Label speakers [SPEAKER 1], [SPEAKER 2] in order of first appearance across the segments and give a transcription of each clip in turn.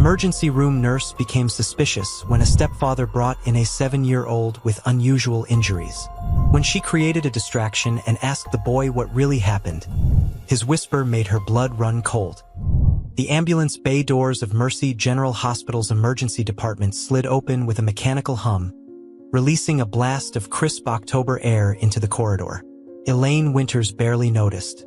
[SPEAKER 1] emergency room nurse became suspicious when a stepfather brought in a 7-year-old with unusual injuries. When she created a distraction and asked the boy what really happened, his whisper made her blood run cold. The ambulance bay doors of Mercy General Hospital's emergency department slid open with a mechanical hum, releasing a blast of crisp October air into the corridor. Elaine Winters barely noticed.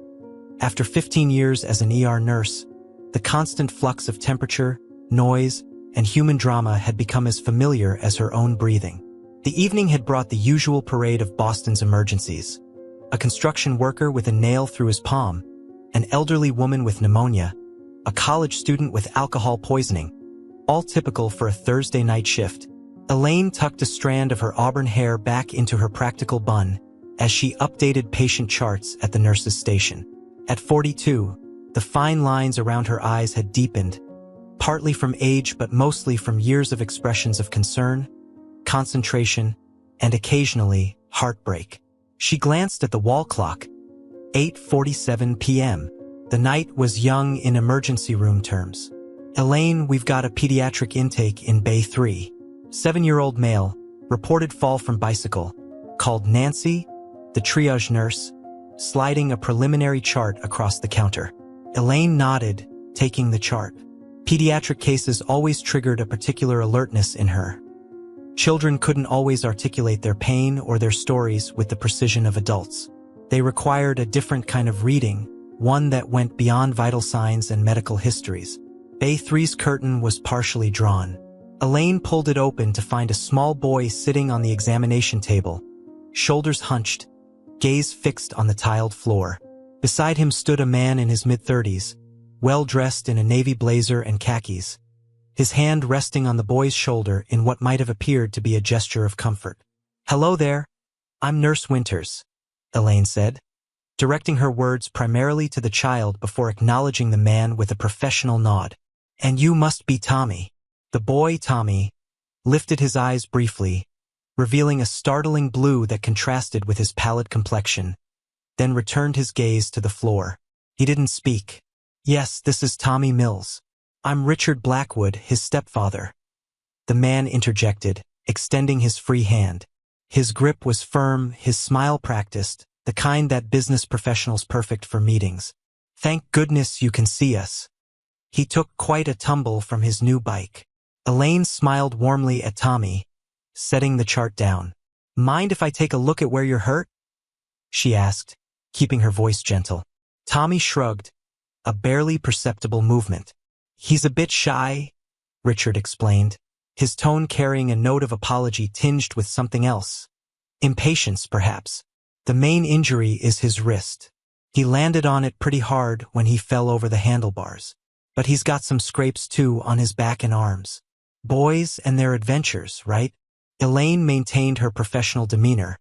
[SPEAKER 1] After 15 years as an ER nurse, the constant flux of temperature, noise, and human drama had become as familiar as her own breathing. The evening had brought the usual parade of Boston's emergencies. A construction worker with a nail through his palm, an elderly woman with pneumonia, a college student with alcohol poisoning, all typical for a Thursday night shift. Elaine tucked a strand of her auburn hair back into her practical bun as she updated patient charts at the nurse's station. At 42, the fine lines around her eyes had deepened, partly from age but mostly from years of expressions of concern, concentration, and occasionally heartbreak. She glanced at the wall clock. 8:47 p.m. The night was young in emergency room terms. Elaine, we've got a pediatric intake in Bay 3. 7-year-old male, reported fall from bicycle, called Nancy, the triage nurse, sliding a preliminary chart across the counter. Elaine nodded, taking the chart. Pediatric cases always triggered a particular alertness in her. Children couldn't always articulate their pain or their stories with the precision of adults. They required a different kind of reading, one that went beyond vital signs and medical histories. Bay 3's curtain was partially drawn. Elaine pulled it open to find a small boy sitting on the examination table, shoulders hunched, gaze fixed on the tiled floor. Beside him stood a man in his mid-30s, well-dressed in a navy blazer and khakis, his hand resting on the boy's shoulder in what might have appeared to be a gesture of comfort. "Hello there. I'm Nurse Winters," Elaine said, directing her words primarily to the child before acknowledging the man with a professional nod. "And you must be Tommy." The boy, Tommy, lifted his eyes briefly, revealing a startling blue that contrasted with his pallid complexion, then returned his gaze to the floor. He didn't speak. "Yes, this is Tommy Mills. I'm Richard Blackwood, his stepfather," the man interjected, extending his free hand. His grip was firm, his smile practiced, the kind that business professionals perfect for meetings. "Thank goodness you can see us." He took quite a tumble from his new bike. Elaine smiled warmly at Tommy, setting the chart down. "Mind if I take a look at where you're hurt?" she asked, keeping her voice gentle. Tommy shrugged, a barely perceptible movement. "He's a bit shy," Richard explained, his tone carrying a note of apology tinged with something else. Impatience, perhaps. "The main injury is his wrist. He landed on it pretty hard when he fell over the handlebars. But he's got some scrapes too on his back and arms." Boys and their adventures, right? Elaine maintained her professional demeanor,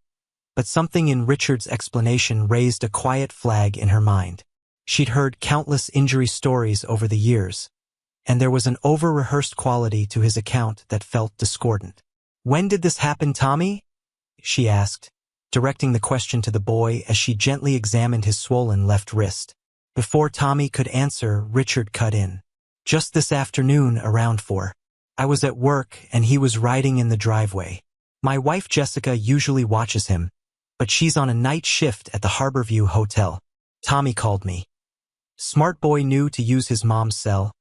[SPEAKER 1] but something in Richard's explanation raised a quiet flag in her mind. She'd heard countless injury stories over the years, and there was an over-rehearsed quality to his account that felt discordant. "When did this happen, Tommy?" she asked, directing the question to the boy as she gently examined his swollen left wrist. Before Tommy could answer, Richard cut in. "Just this afternoon, around 4. I was at work and he was riding in the driveway. My wife Jessica usually watches him, but she's on a night shift at the Harborview Hotel. Tommy called me. Smart boy knew to use his mom's cell,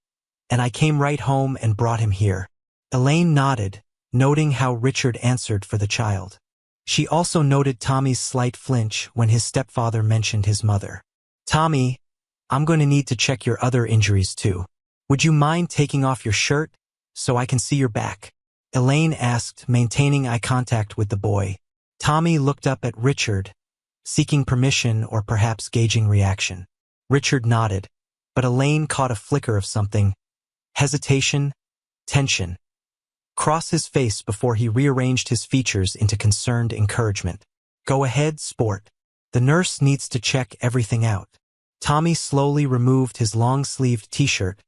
[SPEAKER 1] and I came right home and brought him here." Elaine nodded, noting how Richard answered for the child. She also noted Tommy's slight flinch when his stepfather mentioned his mother. "Tommy, I'm going to need to check your other injuries too. Would you mind taking off your shirt so I can see your back?" Elaine asked, maintaining eye contact with the boy. Tommy looked up at Richard, seeking permission or perhaps gauging reaction. Richard nodded, but Elaine caught a flicker of something. Hesitation, tension. Cross his face before he rearranged his features into concerned encouragement. "Go ahead, sport. The nurse needs to check everything out." Tommy slowly removed his long-sleeved t-shirt,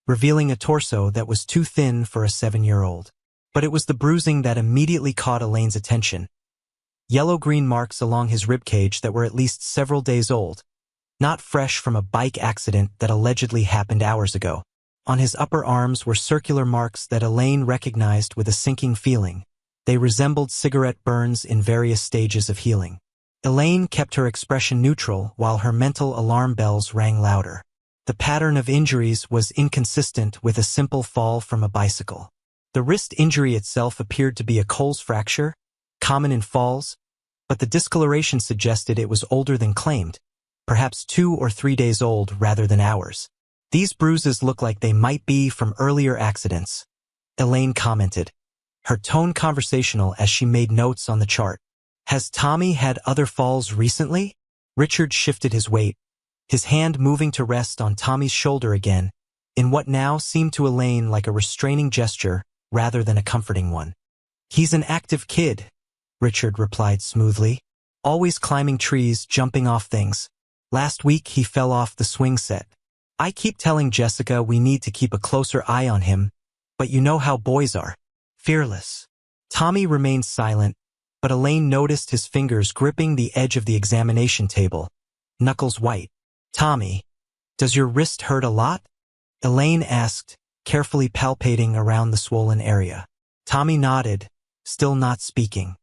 [SPEAKER 1] revealing a torso that was too thin for a 7-year-old. But it was the bruising that immediately caught Elaine's attention. Yellow-green marks along his ribcage that were at least several days old, not fresh from a bike accident that allegedly happened hours ago. On his upper arms were circular marks that Elaine recognized with a sinking feeling. They resembled cigarette burns in various stages of healing. Elaine kept her expression neutral while her mental alarm bells rang louder. The pattern of injuries was inconsistent with a simple fall from a bicycle. The wrist injury itself appeared to be a Cole's fracture, common in falls, but the discoloration suggested it was older than claimed, perhaps 2 or 3 days old rather than hours. These bruises look like they might be from earlier accidents, Elaine commented, her tone conversational as she made notes on the chart. Has Tommy had other falls recently? Richard shifted his weight, his hand moving to rest on Tommy's shoulder again, in what now seemed to Elaine like a restraining gesture rather than a comforting one. He's an active kid, Richard replied smoothly, always climbing trees, jumping off things. Last week he fell off the swing set. I keep telling Jessica we need to keep a closer eye on him, but you know how boys are. Fearless. Tommy remained silent, but Elaine noticed his fingers gripping the edge of the examination table, knuckles white. Tommy, does your wrist hurt a lot? Elaine asked, carefully palpating around the swollen area. Tommy nodded, still not speaking.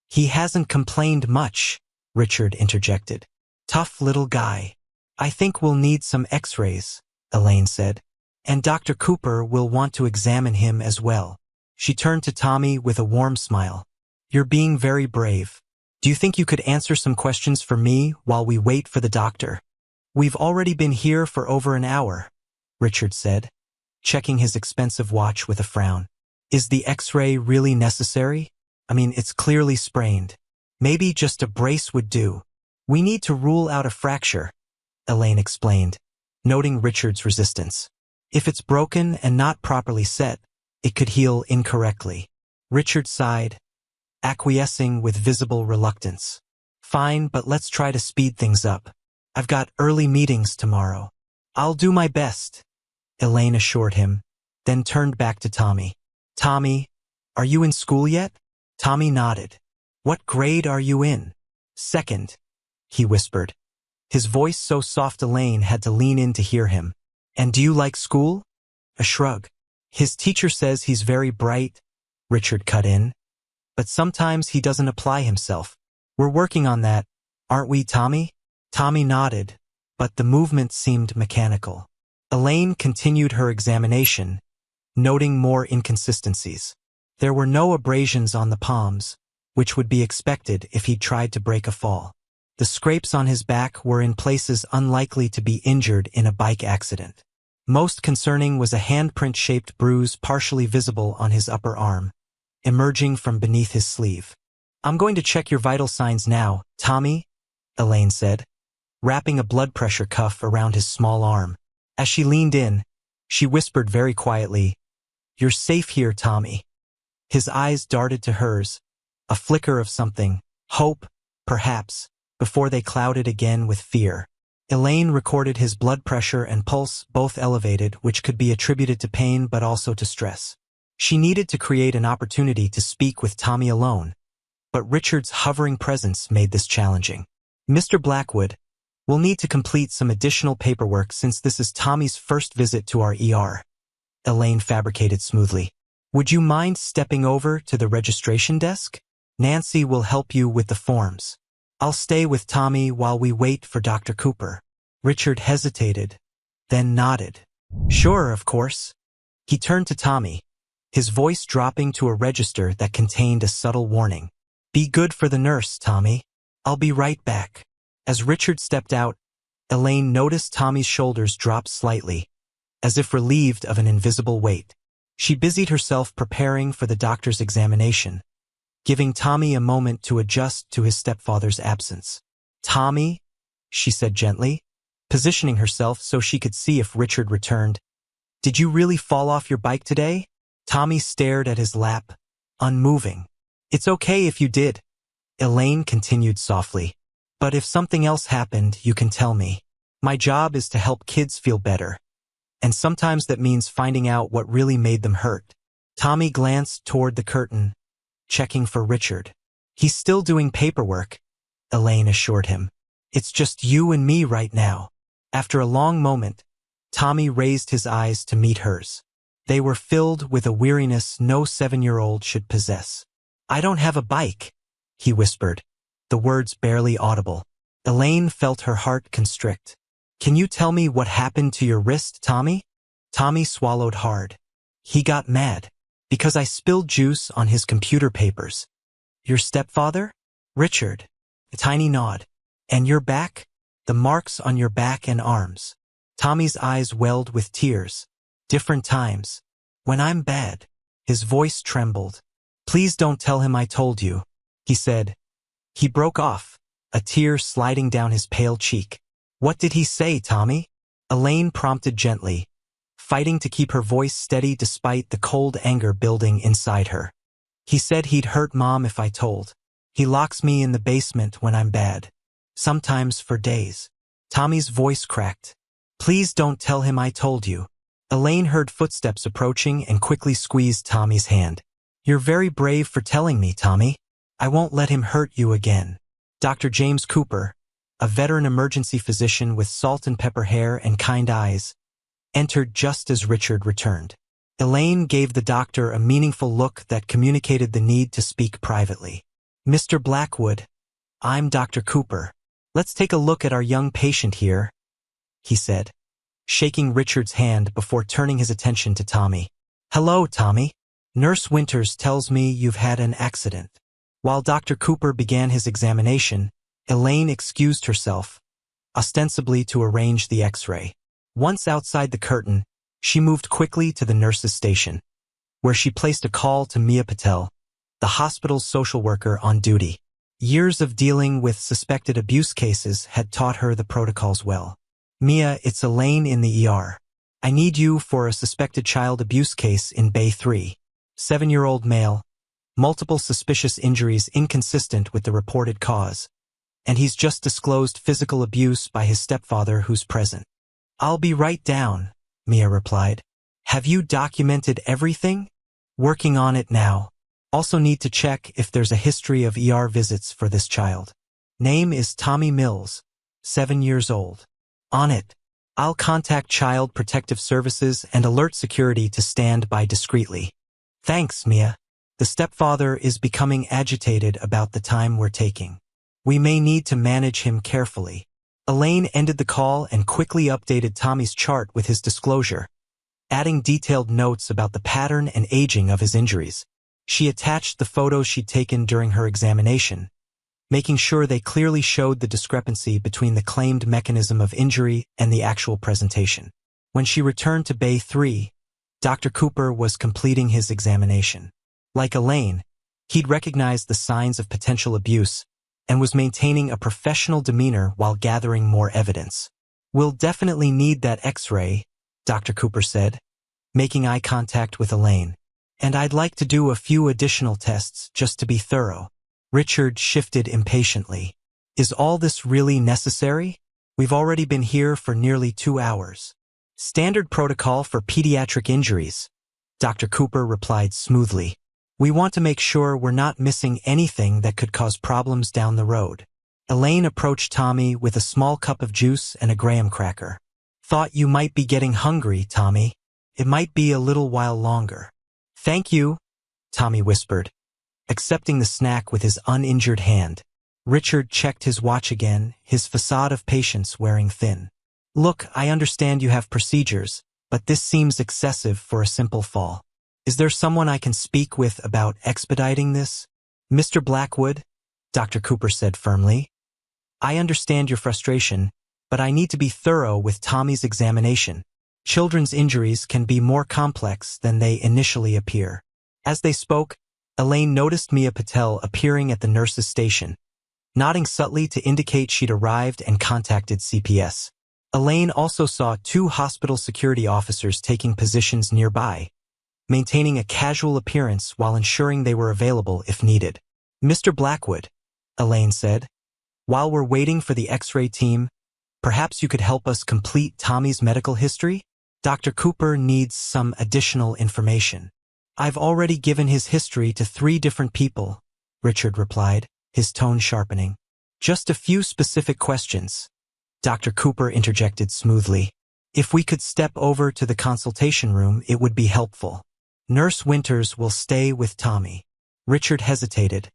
[SPEAKER 1] He hasn't complained much, Richard interjected. Tough little guy. I think we'll need some x-rays, Elaine said. And Dr. Cooper will want to examine him as well. She turned to Tommy with a warm smile. You're being very brave. Do you think you could answer some questions for me while we wait for the doctor? We've already been here for over an hour, Richard said, checking his expensive watch with a frown. Is the x-ray really necessary? I mean, it's clearly sprained. Maybe just a brace would do. We need to rule out a fracture, Elaine explained, noting Richard's resistance. If it's broken and not properly set, it could heal incorrectly. Richard sighed, acquiescing with visible reluctance. Fine, but let's try to speed things up. I've got early meetings tomorrow. I'll do my best, Elaine assured him, then turned back to Tommy. Tommy, are you in school yet? Tommy nodded. What grade are you in? Second, he whispered. His voice so soft Elaine had to lean in to hear him. And do you like school? A shrug. His teacher says he's very bright, Richard cut in. But sometimes he doesn't apply himself. We're working on that, aren't we, Tommy? Tommy nodded, but the movement seemed mechanical. Elaine continued her examination, noting more inconsistencies. There were no abrasions on the palms, which would be expected if he'd tried to break a fall. The scrapes on his back were in places unlikely to be injured in a bike accident. Most concerning was a handprint-shaped bruise partially visible on his upper arm, emerging from beneath his sleeve. I'm going to check your vital signs now, Tommy, Elaine said, wrapping a blood pressure cuff around his small arm. As she leaned in, she whispered very quietly, You're safe here, Tommy. His eyes darted to hers, a flicker of something, hope, perhaps, before they clouded again with fear. Elaine recorded his blood pressure and pulse, both elevated, which could be attributed to pain but also to stress. She needed to create an opportunity to speak with Tommy alone, but Richard's hovering presence made this challenging. Mr. Blackwood, we'll need to complete some additional paperwork since this is Tommy's first visit to our ER, Elaine fabricated smoothly. Would you mind stepping over to the registration desk? Nancy will help you with the forms. I'll stay with Tommy while we wait for Dr. Cooper. Richard hesitated, then nodded. Sure, of course. He turned to Tommy, his voice dropping to a register that contained a subtle warning. Be good for the nurse, Tommy. I'll be right back. As Richard stepped out, Elaine noticed Tommy's shoulders drop slightly, as if relieved of an invisible weight. She busied herself preparing for the doctor's examination, giving Tommy a moment to adjust to his stepfather's absence. Tommy, she said gently, positioning herself so she could see if Richard returned. Did you really fall off your bike today? Tommy stared at his lap, unmoving. It's okay if you did, Elaine continued softly. But if something else happened, you can tell me. My job is to help kids feel better. And sometimes that means finding out what really made them hurt. Tommy glanced toward the curtain, checking for Richard. He's still doing paperwork, Elaine assured him. It's just you and me right now. After a long moment, Tommy raised his eyes to meet hers. They were filled with a weariness no 7-year-old should possess. "I don't have a bike," he whispered, the words barely audible. Elaine felt her heart constrict. "Can you tell me what happened to your wrist, Tommy?" Tommy swallowed hard. He got mad. "Because I spilled juice on his computer papers." "Your stepfather?" "Richard." A tiny nod. "And your back?" "The marks on your back and arms." Tommy's eyes welled with tears. "Different times. When I'm bad." His voice trembled. "Please don't tell him I told you," he said. He broke off, a tear sliding down his pale cheek. "What did he say, Tommy?" Elaine prompted gently, fighting to keep her voice steady despite the cold anger building inside her. "He said he'd hurt Mom if I told. He locks me in the basement when I'm bad. Sometimes for days." Tommy's voice cracked. "Please don't tell him I told you." Elaine heard footsteps approaching and quickly squeezed Tommy's hand. "You're very brave for telling me, Tommy. I won't let him hurt you again." Dr. James Cooper, a veteran emergency physician with salt and pepper hair and kind eyes, entered just as Richard returned. Elaine gave the doctor a meaningful look that communicated the need to speak privately. "Mr. Blackwood, I'm Dr. Cooper. Let's take a look at our young patient here," he said, shaking Richard's hand before turning his attention to Tommy. "Hello, Tommy. Nurse Winters tells me you've had an accident." While Dr. Cooper began his examination, Elaine excused herself, ostensibly to arrange the X-ray. Once outside the curtain, she moved quickly to the nurse's station, where she placed a call to Mia Patel, the hospital's social worker on duty. Years of dealing with suspected abuse cases had taught her the protocols well. "Mia, it's Elaine in the ER. I need you for a suspected child abuse case in Bay 3. 7-year-old male, multiple suspicious injuries inconsistent with the reported cause, and he's just disclosed physical abuse by his stepfather who's present." "I'll be right down," Mia replied. "Have you documented everything?" "Working on it now. Also need to check if there's a history of ER visits for this child. Name is Tommy Mills, 7 years old. On it. I'll contact Child Protective Services and alert security to stand by discreetly." "Thanks, Mia. The stepfather is becoming agitated about the time we're taking. We may need to manage him carefully." Elaine ended the call and quickly updated Tommy's chart with his disclosure, adding detailed notes about the pattern and aging of his injuries. She attached the photos she'd taken during her examination, making sure they clearly showed the discrepancy between the claimed mechanism of injury and the actual presentation. When she returned to Bay 3, Dr. Cooper was completing his examination. Like Elaine, he'd recognized the signs of potential abuse and was maintaining a professional demeanor while gathering more evidence. "We'll definitely need that X-ray," Dr. Cooper said, making eye contact with Elaine. "And I'd like to do a few additional tests just to be thorough." Richard shifted impatiently. "Is all this really necessary? We've already been here for nearly 2 hours. Standard protocol for pediatric injuries," Dr. Cooper replied smoothly. "We want to make sure we're not missing anything that could cause problems down the road." Elaine approached Tommy with a small cup of juice and a graham cracker. "Thought you might be getting hungry, Tommy. It might be a little while longer." "Thank you," Tommy whispered, accepting the snack with his uninjured hand. Richard checked his watch again, his facade of patience wearing thin. "Look, I understand you have procedures, but this seems excessive for a simple fall. Is there someone I can speak with about expediting this?" "Mr. Blackwood," Dr. Cooper said firmly, "I understand your frustration, but I need to be thorough with Tommy's examination. Children's injuries can be more complex than they initially appear." As they spoke, Elaine noticed Mia Patel appearing at the nurse's station, nodding subtly to indicate she'd arrived and contacted CPS. Elaine also saw 2 hospital security officers taking positions nearby, maintaining a casual appearance while ensuring they were available if needed. "Mr. Blackwood," Elaine said, "while we're waiting for the X-ray team, perhaps you could help us complete Tommy's medical history? Dr. Cooper needs some additional information." "I've already given his history to 3 different people," Richard replied, his tone sharpening. "Just a few specific questions," Dr. Cooper interjected smoothly. If we could step over to the consultation room, it would be helpful. Nurse Winters will stay with Tommy. Richard hesitated,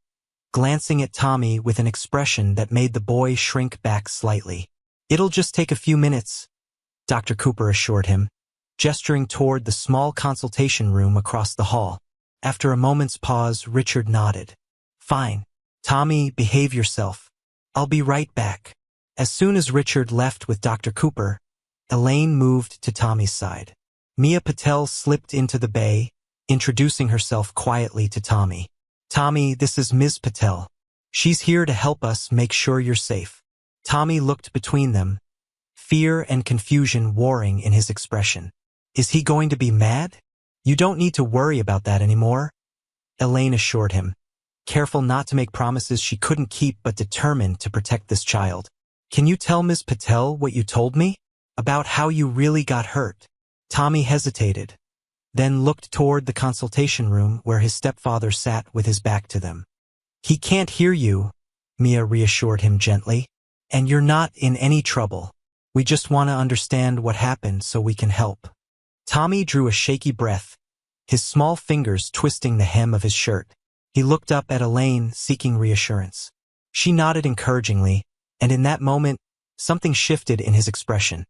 [SPEAKER 1] glancing at Tommy with an expression that made the boy shrink back slightly. It'll just take a few minutes, Dr. Cooper assured him, gesturing toward the small consultation room across the hall. After a moment's pause, Richard nodded. Fine. Tommy, behave yourself. I'll be right back. As soon as Richard left with Dr. Cooper, Elaine moved to Tommy's side. Mia Patel slipped into the bay, introducing herself quietly to Tommy. Tommy, this is Ms. Patel. She's here to help us make sure you're safe. Tommy looked between them, fear and confusion warring in his expression. Is he going to be mad? You don't need to worry about that anymore, Elaine assured him, careful not to make promises she couldn't keep but determined to protect this child. Can you tell Ms. Patel what you told me? About how you really got hurt? Tommy hesitated, then looked toward the consultation room where his stepfather sat with his back to them. He can't hear you, Mia reassured him gently. And you're not in any trouble. We just want to understand what happened so we can help. Tommy drew a shaky breath, his small fingers twisting the hem of his shirt. He looked up at Elaine, seeking reassurance. She nodded encouragingly, and in that moment, something shifted in his expression.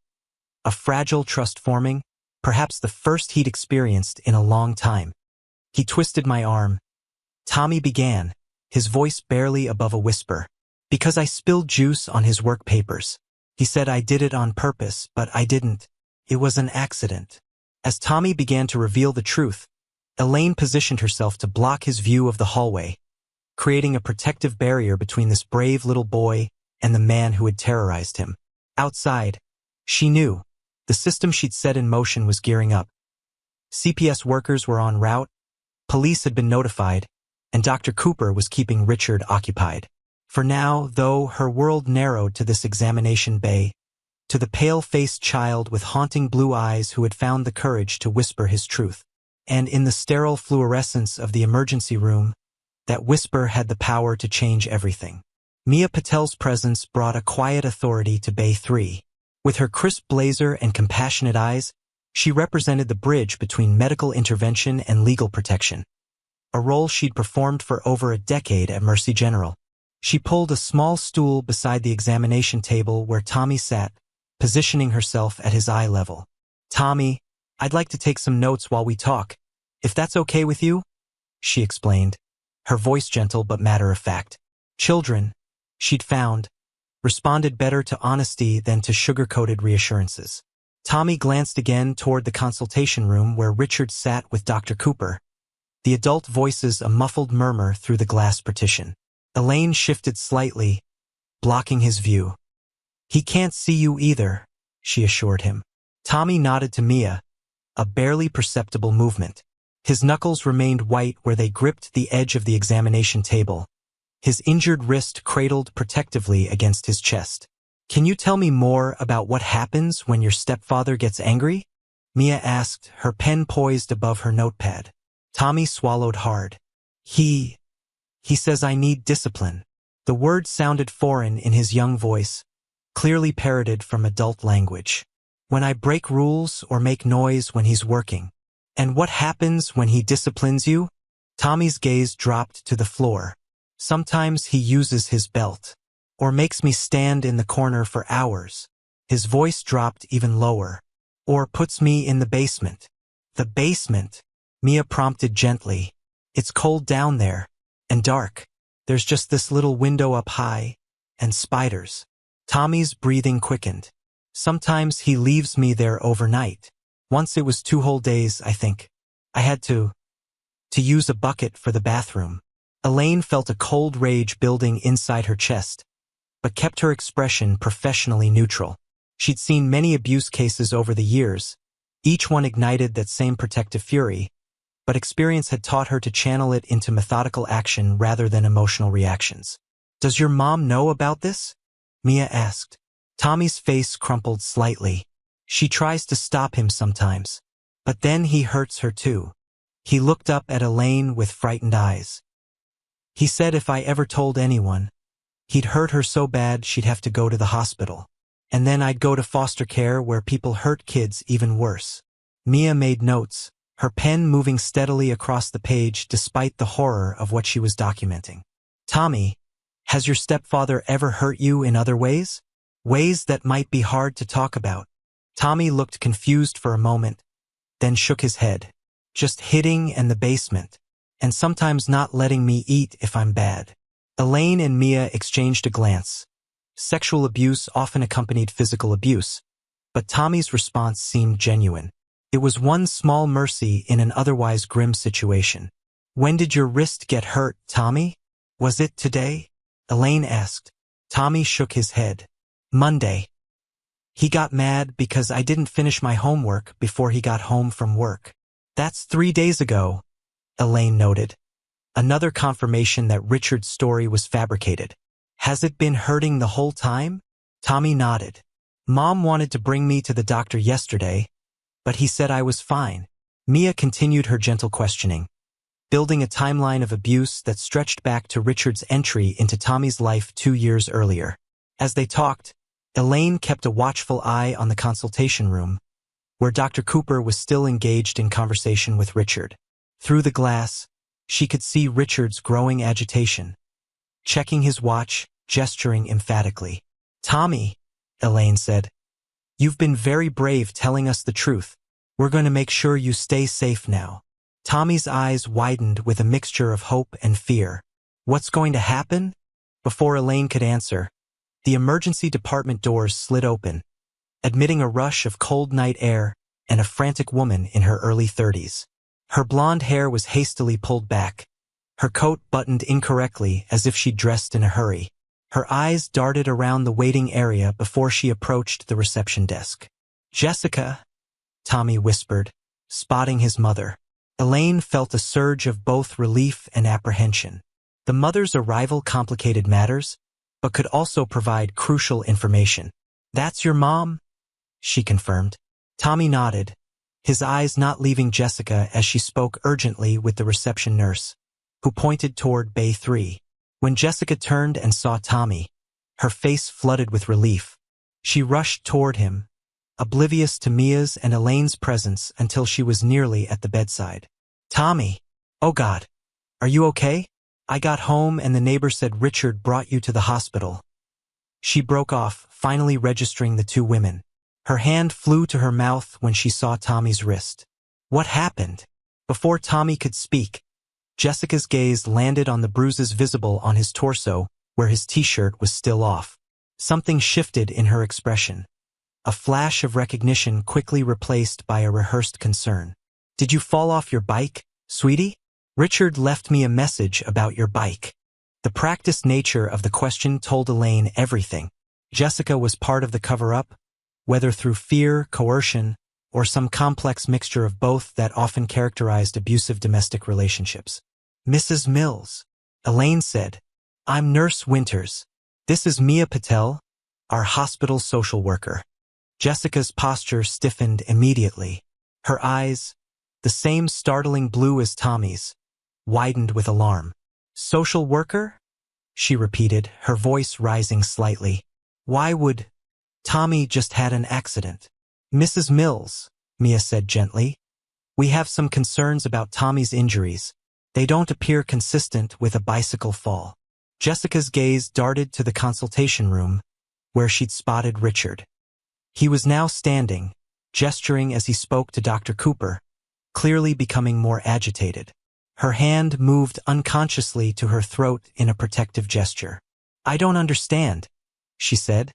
[SPEAKER 1] A fragile trust forming, perhaps the first he'd experienced in a long time. He twisted my arm. Tommy began, his voice barely above a whisper. Because I spilled juice on his work papers. He said I did it on purpose, but I didn't. It was an accident. As Tommy began to reveal the truth, Elaine positioned herself to block his view of the hallway, creating a protective barrier between this brave little boy and the man who had terrorized him. Outside, she knew, the system she'd set in motion was gearing up. CPS workers were en route, police had been notified, and Dr. Cooper was keeping Richard occupied. For now, though, her world narrowed to this examination bay, to the pale-faced child with haunting blue eyes who had found the courage to whisper his truth. And in the sterile fluorescence of the emergency room, that whisper had the power to change everything. Mia Patel's presence brought a quiet authority to Bay 3. With her crisp blazer and compassionate eyes, she represented the bridge between medical intervention and legal protection, a role she'd performed for over a decade at Mercy General. She pulled a small stool beside the examination table where Tommy sat, positioning herself at his eye level. Tommy, I'd like to take some notes while we talk, if that's okay with you, she explained, her voice gentle but matter-of-fact. Children, she'd found, responded better to honesty than to sugar-coated reassurances. Tommy glanced again toward the consultation room where Richard sat with Dr. Cooper, the adult voices a muffled murmur through the glass partition. Elaine shifted slightly, blocking his view. He can't see you either, she assured him. Tommy nodded to Mia, a barely perceptible movement. His knuckles remained white where they gripped the edge of the examination table, his injured wrist cradled protectively against his chest. Can you tell me more about what happens when your stepfather gets angry? Mia asked, her pen poised above her notepad. Tommy swallowed hard. He says I need discipline. The word sounded foreign in his young voice, clearly parroted from adult language. When I break rules or make noise when he's working. And what happens when he disciplines you? Tommy's gaze dropped to the floor. Sometimes he uses his belt, or makes me stand in the corner for hours. His voice dropped even lower. Or puts me in the basement. The basement, Mia prompted gently. It's cold down there. And dark. There's just this little window up high, and spiders. Tommy's breathing quickened. Sometimes he leaves me there overnight. Once it was 2 whole days, I think. I had to use a bucket for the bathroom. Elaine felt a cold rage building inside her chest, but kept her expression professionally neutral. She'd seen many abuse cases over the years. Each one ignited that same protective fury, but experience had taught her to channel it into methodical action rather than emotional reactions. Does your mom know about this? Mia asked. Tommy's face crumpled slightly. She tries to stop him sometimes, but then he hurts her too. He looked up at Elaine with frightened eyes. He said if I ever told anyone, he'd hurt her so bad she'd have to go to the hospital. And then I'd go to foster care where people hurt kids even worse. Mia made notes, her pen moving steadily across the page despite the horror of what she was documenting. Tommy, has your stepfather ever hurt you in other ways? Ways that might be hard to talk about. Tommy looked confused for a moment, then shook his head. Just hitting and the basement, and sometimes not letting me eat if I'm bad. Elaine and Mia exchanged a glance. Sexual abuse often accompanied physical abuse, but Tommy's response seemed genuine. It was one small mercy in an otherwise grim situation. When did your wrist get hurt, Tommy? Was it today? Elaine asked. Tommy shook his head. Monday. He got mad because I didn't finish my homework before he got home from work. That's 3 days ago, Elaine noted. Another confirmation that Richard's story was fabricated. Has it been hurting the whole time? Tommy nodded. Mom wanted to bring me to the doctor yesterday, but he said I was fine. Mia continued her gentle questioning, building a timeline of abuse that stretched back to Richard's entry into Tommy's life 2 years earlier. As they talked, Elaine kept a watchful eye on the consultation room, where Dr. Cooper was still engaged in conversation with Richard. Through the glass, she could see Richard's growing agitation. Checking his watch, gesturing emphatically. Tommy, Elaine said, you've been very brave telling us the truth. We're going to make sure you stay safe now. Tommy's eyes widened with a mixture of hope and fear. What's going to happen? Before Elaine could answer, the emergency department doors slid open, admitting a rush of cold night air and a frantic woman in her early 30s. Her blonde hair was hastily pulled back, her coat buttoned incorrectly as if she'd dressed in a hurry. Her eyes darted around the waiting area before she approached the reception desk. Jessica, Tommy whispered, spotting his mother. Elaine felt a surge of both relief and apprehension. The mother's arrival complicated matters, but could also provide crucial information. That's your mom? She confirmed. Tommy nodded, his eyes not leaving Jessica as she spoke urgently with the reception nurse, who pointed toward Bay 3. When Jessica turned and saw Tommy, her face flooded with relief. She rushed toward him, oblivious to Mia's and Elaine's presence until she was nearly at the bedside. Tommy! Oh God! Are you okay? I got home and the neighbor said Richard brought you to the hospital. She broke off, finally registering the two women. Her hand flew to her mouth when she saw Tommy's wrist. What happened? Before Tommy could speak, Jessica's gaze landed on the bruises visible on his torso, where his t-shirt was still off. Something shifted in her expression. A flash of recognition quickly replaced by a rehearsed concern. Did you fall off your bike, sweetie? Richard left me a message about your bike. The practiced nature of the question told Elaine everything. Jessica was part of the cover-up, whether through fear, coercion, or some complex mixture of both that often characterized abusive domestic relationships. Mrs. Mills, Elaine said, I'm Nurse Winters. This is Mia Patel, our hospital social worker. Jessica's posture stiffened immediately. Her eyes, the same startling blue as Tommy's, widened with alarm. Social worker? She repeated, her voice rising slightly. Why would... Tommy just had an accident. Mrs. Mills, Mia said gently. We have some concerns about Tommy's injuries. They don't appear consistent with a bicycle fall. Jessica's gaze darted to the consultation room, where she'd spotted Richard. He was now standing, gesturing as he spoke to Dr. Cooper, clearly becoming more agitated. Her hand moved unconsciously to her throat in a protective gesture. I don't understand, she said,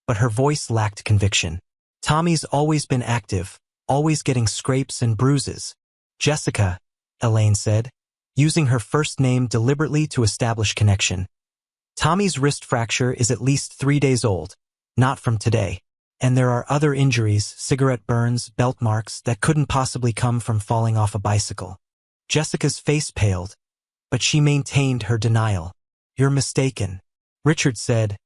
[SPEAKER 1] but her voice lacked conviction. Tommy's always been active, always getting scrapes and bruises. Jessica, Elaine said, using her first name deliberately to establish connection. Tommy's wrist fracture is at least 3 days old, not from today. And there are other injuries, cigarette burns, belt marks, that couldn't possibly come from falling off a bicycle. Jessica's face paled, but she maintained her denial. You're mistaken. Richard said,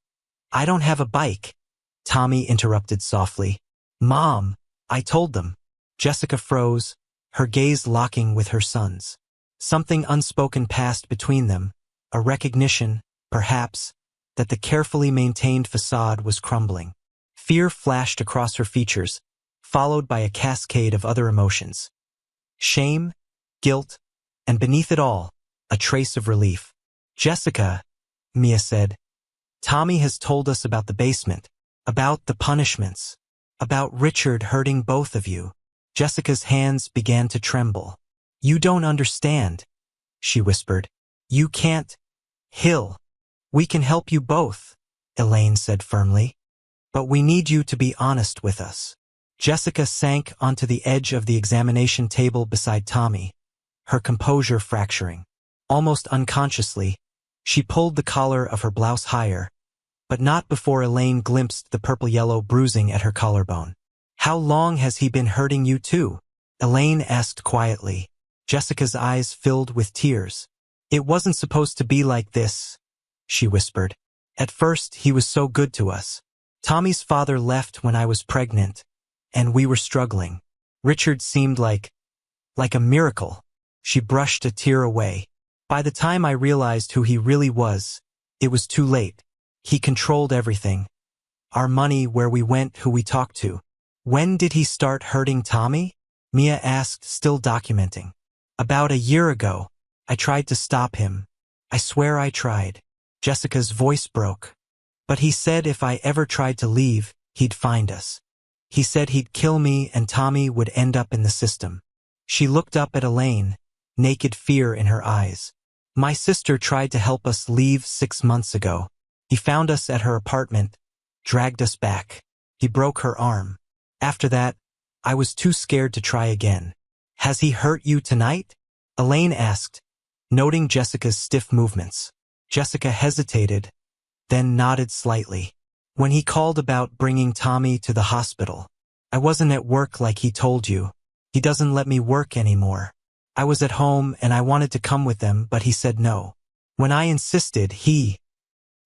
[SPEAKER 1] I don't have a bike. Tommy interrupted softly. Mom, I told them. Jessica froze, her gaze locking with her son's. Something unspoken passed between them, a recognition, perhaps, that the carefully maintained facade was crumbling. Fear flashed across her features, followed by a cascade of other emotions. Shame, guilt, and beneath it all, a trace of relief. "Jessica," Mia said, "Tommy has told us about the basement, about the punishments, about Richard hurting both of you." Jessica's hands began to tremble. "You don't understand," she whispered. "You can't. Hill, we can help you both," Elaine said firmly. "But we need you to be honest with us." Jessica sank onto the edge of the examination table beside Tommy, her composure fracturing. Almost unconsciously, she pulled the collar of her blouse higher, but not before Elaine glimpsed the purple-yellow bruising at her collarbone. "How long has he been hurting you too?" Elaine asked quietly. Jessica's eyes filled with tears. "It wasn't supposed to be like this," she whispered. "At first, he was so good to us. Tommy's father left when I was pregnant, and we were struggling. Richard seemed like a miracle." She brushed a tear away. "By the time I realized who he really was, it was too late. He controlled everything. Our money, where we went, who we talked to." "When did he start hurting Tommy?" Mia asked, still documenting. "About a year ago. I tried to stop him. I swear I tried." Jessica's voice broke. "But he said if I ever tried to leave, he'd find us. He said he'd kill me and Tommy would end up in the system." She looked up at Elaine, naked fear in her eyes. "My sister tried to help us leave 6 months ago. He found us at her apartment, dragged us back. He broke her arm. After that, I was too scared to try again." "Has he hurt you tonight?" Elaine asked, noting Jessica's stiff movements. Jessica hesitated, then nodded slightly. "When he called about bringing Tommy to the hospital, I wasn't at work like he told you. He doesn't let me work anymore. I was at home and I wanted to come with them, but he said no. When I insisted,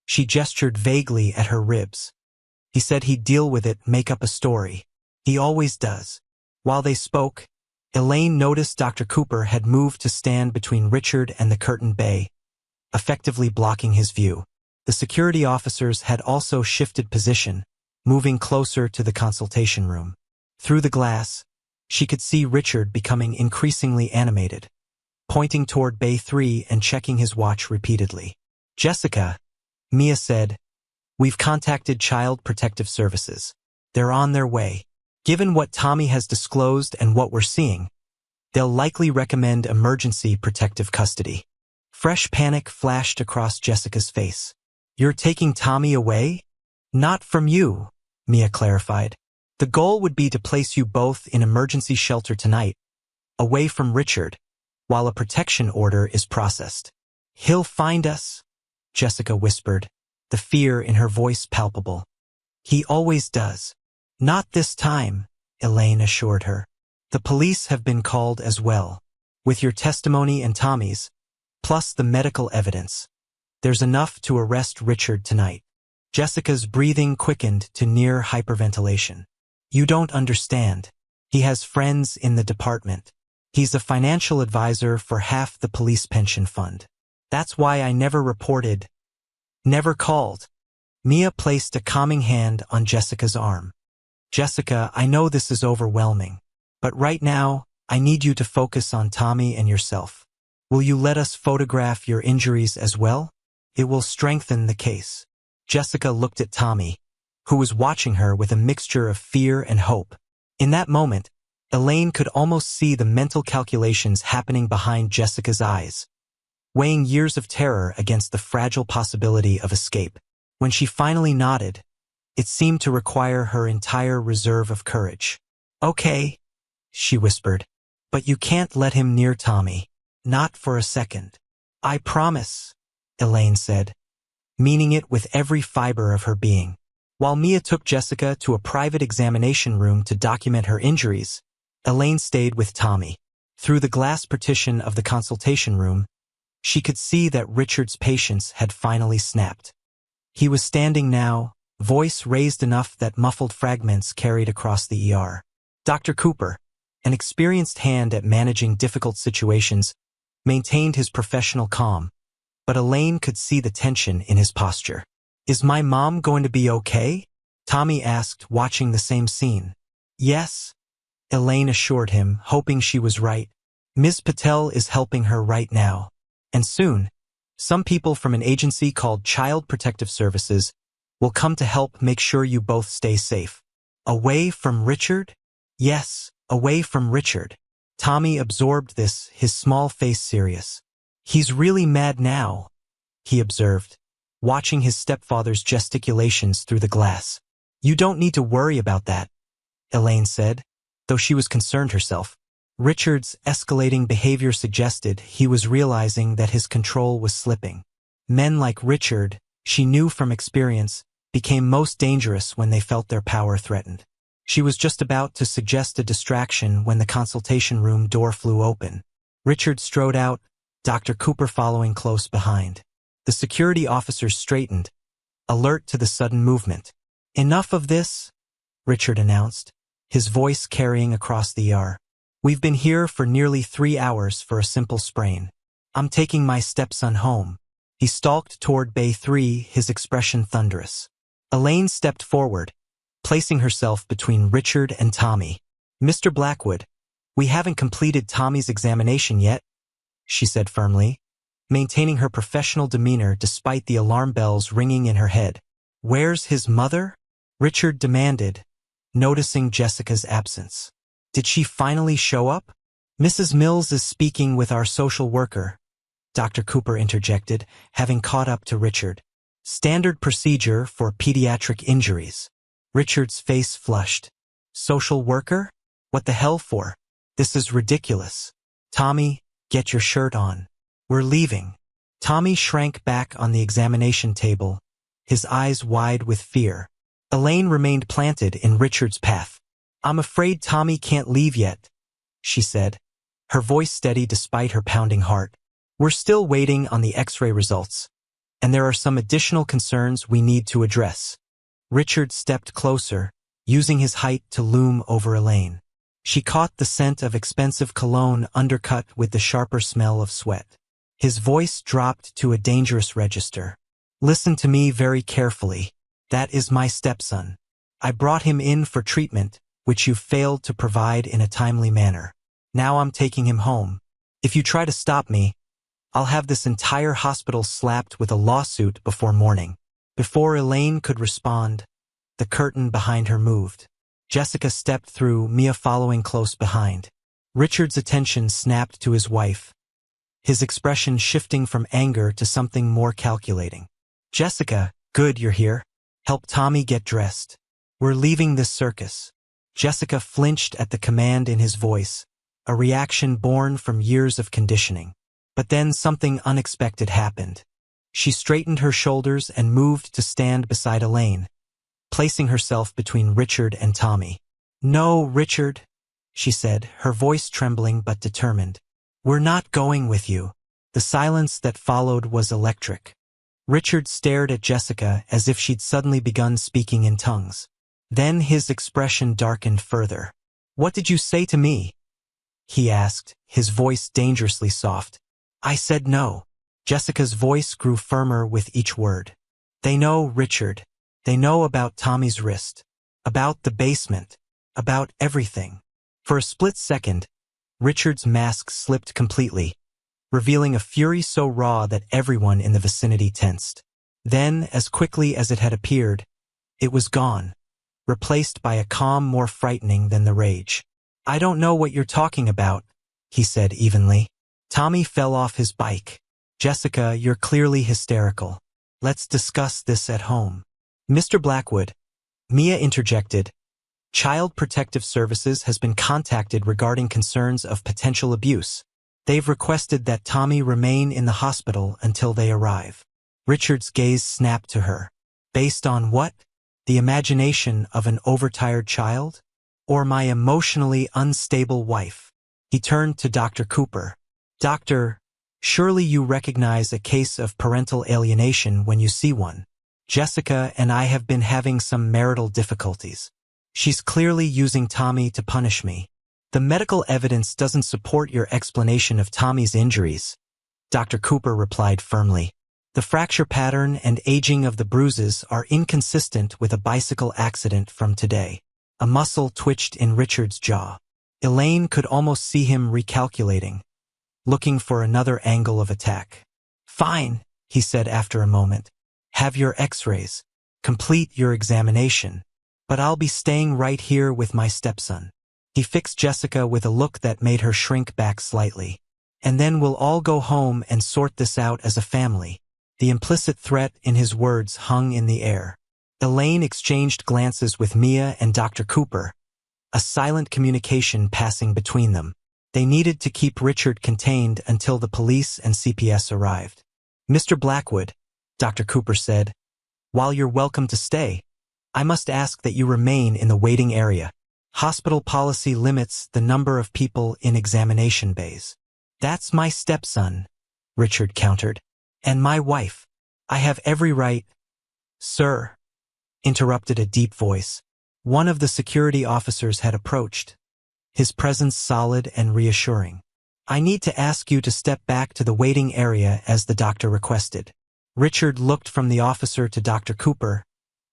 [SPEAKER 1] She gestured vaguely at her ribs. "He said he'd deal with it, make up a story. He always does." While they spoke, Elaine noticed Dr. Cooper had moved to stand between Richard and the curtained bay, effectively blocking his view. The security officers had also shifted position, moving closer to the consultation room. Through the glass, she could see Richard becoming increasingly animated, pointing toward Bay 3 and checking his watch repeatedly. "Jessica," Mia said, "we've contacted Child Protective Services. They're on their way. Given what Tommy has disclosed and what we're seeing, they'll likely recommend emergency protective custody." Fresh panic flashed across Jessica's face. "You're taking Tommy away?" "Not from you," Mia clarified. "The goal would be to place you both in emergency shelter tonight, away from Richard, while a protection order is processed." "He'll find us," Jessica whispered, the fear in her voice palpable. "He always does." "Not this time," Elaine assured her. "The police have been called as well. With your testimony and Tommy's, plus the medical evidence, there's enough to arrest Richard tonight." Jessica's breathing quickened to near hyperventilation. "You don't understand. He has friends in the department. He's a financial advisor for half the police pension fund. That's why I never reported, never called." Mia placed a calming hand on Jessica's arm. "Jessica, I know this is overwhelming, but right now, I need you to focus on Tommy and yourself. Will you let us photograph your injuries as well? It will strengthen the case." Jessica looked at Tommy, who was watching her with a mixture of fear and hope. In that moment, Elaine could almost see the mental calculations happening behind Jessica's eyes, weighing years of terror against the fragile possibility of escape. When she finally nodded, it seemed to require her entire reserve of courage. "Okay," she whispered, "but you can't let him near Tommy. Not for a second." "I promise," Elaine said, meaning it with every fiber of her being. While Mia took Jessica to a private examination room to document her injuries, Elaine stayed with Tommy. Through the glass partition of the consultation room, she could see that Richard's patience had finally snapped. He was standing now, voice raised enough that muffled fragments carried across the ER. Dr. Cooper, an experienced hand at managing difficult situations, maintained his professional calm, but Elaine could see the tension in his posture. "Is my mom going to be okay?" Tommy asked, watching the same scene. Yes, Elaine assured him, hoping she was right. Ms. Patel is helping her right now. And soon, some people from an agency called Child Protective Services will come to help make sure you both stay safe. Away from Richard? Yes, away from Richard. Tommy absorbed this, his small face serious. He's really mad now, he observed, watching his stepfather's gesticulations through the glass. You don't need to worry about that, Elaine said, though she was concerned herself. Richard's escalating behavior suggested he was realizing that his control was slipping. Men like Richard, she knew from experience, became most dangerous when they felt their power threatened. She was just about to suggest a distraction when the consultation room door flew open. Richard strode out, Dr. Cooper following close behind. The security officers straightened, alert to the sudden movement. Enough of this, Richard announced, his voice carrying across the ER. We've been here for nearly 3 hours for a simple sprain. I'm taking my stepson home. He stalked toward Bay 3, his expression thunderous. Elaine stepped forward, placing herself between Richard and Tommy. Mr. Blackwood, we haven't completed Tommy's examination yet, she said firmly, maintaining her professional demeanor despite the alarm bells ringing in her head. Where's his mother? Richard demanded, noticing Jessica's absence. Did she finally show up? Mrs. Mills is speaking with our social worker, Dr. Cooper interjected, having caught up to Richard. Standard procedure for pediatric injuries. Richard's face flushed. Social worker? What the hell for? This is ridiculous. Tommy, get your shirt on. We're leaving. Tommy shrank back on the examination table, his eyes wide with fear. Elaine remained planted in Richard's path. I'm afraid Tommy can't leave yet, she said, her voice steady despite her pounding heart. We're still waiting on the X-ray results, and there are some additional concerns we need to address. Richard stepped closer, using his height to loom over Elaine. She caught the scent of expensive cologne undercut with the sharper smell of sweat. His voice dropped to a dangerous register. Listen to me very carefully. That is my stepson. I brought him in for treatment, which you failed to provide in a timely manner. Now I'm taking him home. If you try to stop me, I'll have this entire hospital slapped with a lawsuit before morning. Before Elaine could respond, the curtain behind her moved. Jessica stepped through, Mia following close behind. Richard's attention snapped to his wife, his expression shifting from anger to something more calculating. Jessica, good you're here. Help Tommy get dressed. We're leaving this circus. Jessica flinched at the command in his voice, a reaction born from years of conditioning. But then something unexpected happened. She straightened her shoulders and moved to stand beside Elaine, placing herself between Richard and Tommy. No, Richard, she said, her voice trembling but determined. We're not going with you. The silence that followed was electric. Richard stared at Jessica as if she'd suddenly begun speaking in tongues. Then his expression darkened further. What did you say to me? He asked, his voice dangerously soft. I said no. Jessica's voice grew firmer with each word. They know, Richard. They know about Tommy's wrist, about the basement, about everything. For a split second, Richard's mask slipped completely, revealing a fury so raw that everyone in the vicinity tensed. Then, as quickly as it had appeared, it was gone, replaced by a calm more frightening than the rage. I don't know what you're talking about, he said evenly. Tommy fell off his bike. Jessica, you're clearly hysterical. Let's discuss this at home. Mr. Blackwood, Mia interjected. Child Protective Services has been contacted regarding concerns of potential abuse. They've requested that Tommy remain in the hospital until they arrive. Richard's gaze snapped to her. Based on what? The imagination of an overtired child? Or my emotionally unstable wife? He turned to Dr. Cooper. Doctor, surely you recognize a case of parental alienation when you see one. Jessica and I have been having some marital difficulties. She's clearly using Tommy to punish me. The medical evidence doesn't support your explanation of Tommy's injuries, Dr. Cooper replied firmly. The fracture pattern and aging of the bruises are inconsistent with a bicycle accident from today. A muscle twitched in Richard's jaw. Elaine could almost see him recalculating, looking for another angle of attack. "Fine," he said after a moment. "Have your x-rays. Complete your examination. But I'll be staying right here with my stepson." He fixed Jessica with a look that made her shrink back slightly. "And then we'll all go home and sort this out as a family." The implicit threat in his words hung in the air. Elaine exchanged glances with Mia and Dr. Cooper, a silent communication passing between them. They needed to keep Richard contained until the police and CPS arrived. "Mr. Blackwood," Dr. Cooper said, "while you're welcome to stay, I must ask that you remain in the waiting area. Hospital policy limits the number of people in examination bays." "That's my stepson," Richard countered. "And my wife. I have every right—" "Sir," interrupted a deep voice. One of the security officers had approached, his presence solid and reassuring. "I need to ask you to step back to the waiting area as the doctor requested." Richard looked from the officer to Dr. Cooper,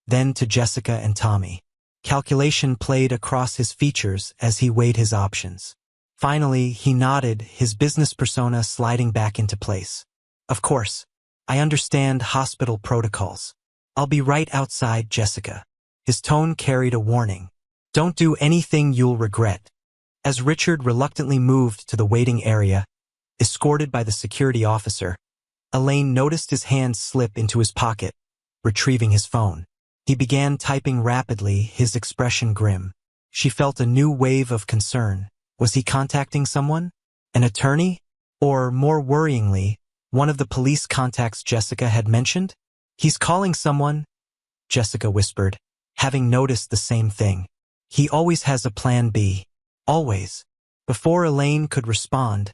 [SPEAKER 1] then to Jessica and Tommy. Calculation played across his features as he weighed his options. Finally, he nodded, his business persona sliding back into place. "Of course. I understand hospital protocols. I'll be right outside, Jessica." His tone carried a warning. "Don't do anything you'll regret." As Richard reluctantly moved to the waiting area, escorted by the security officer, Elaine noticed his hand slip into his pocket, retrieving his phone. He began typing rapidly, his expression grim. She felt a new wave of concern. Was he contacting someone? An attorney? Or, more worryingly, one of the police contacts Jessica had mentioned? "He's calling someone," Jessica whispered, having noticed the same thing. "He always has a plan B. Always." Before Elaine could respond,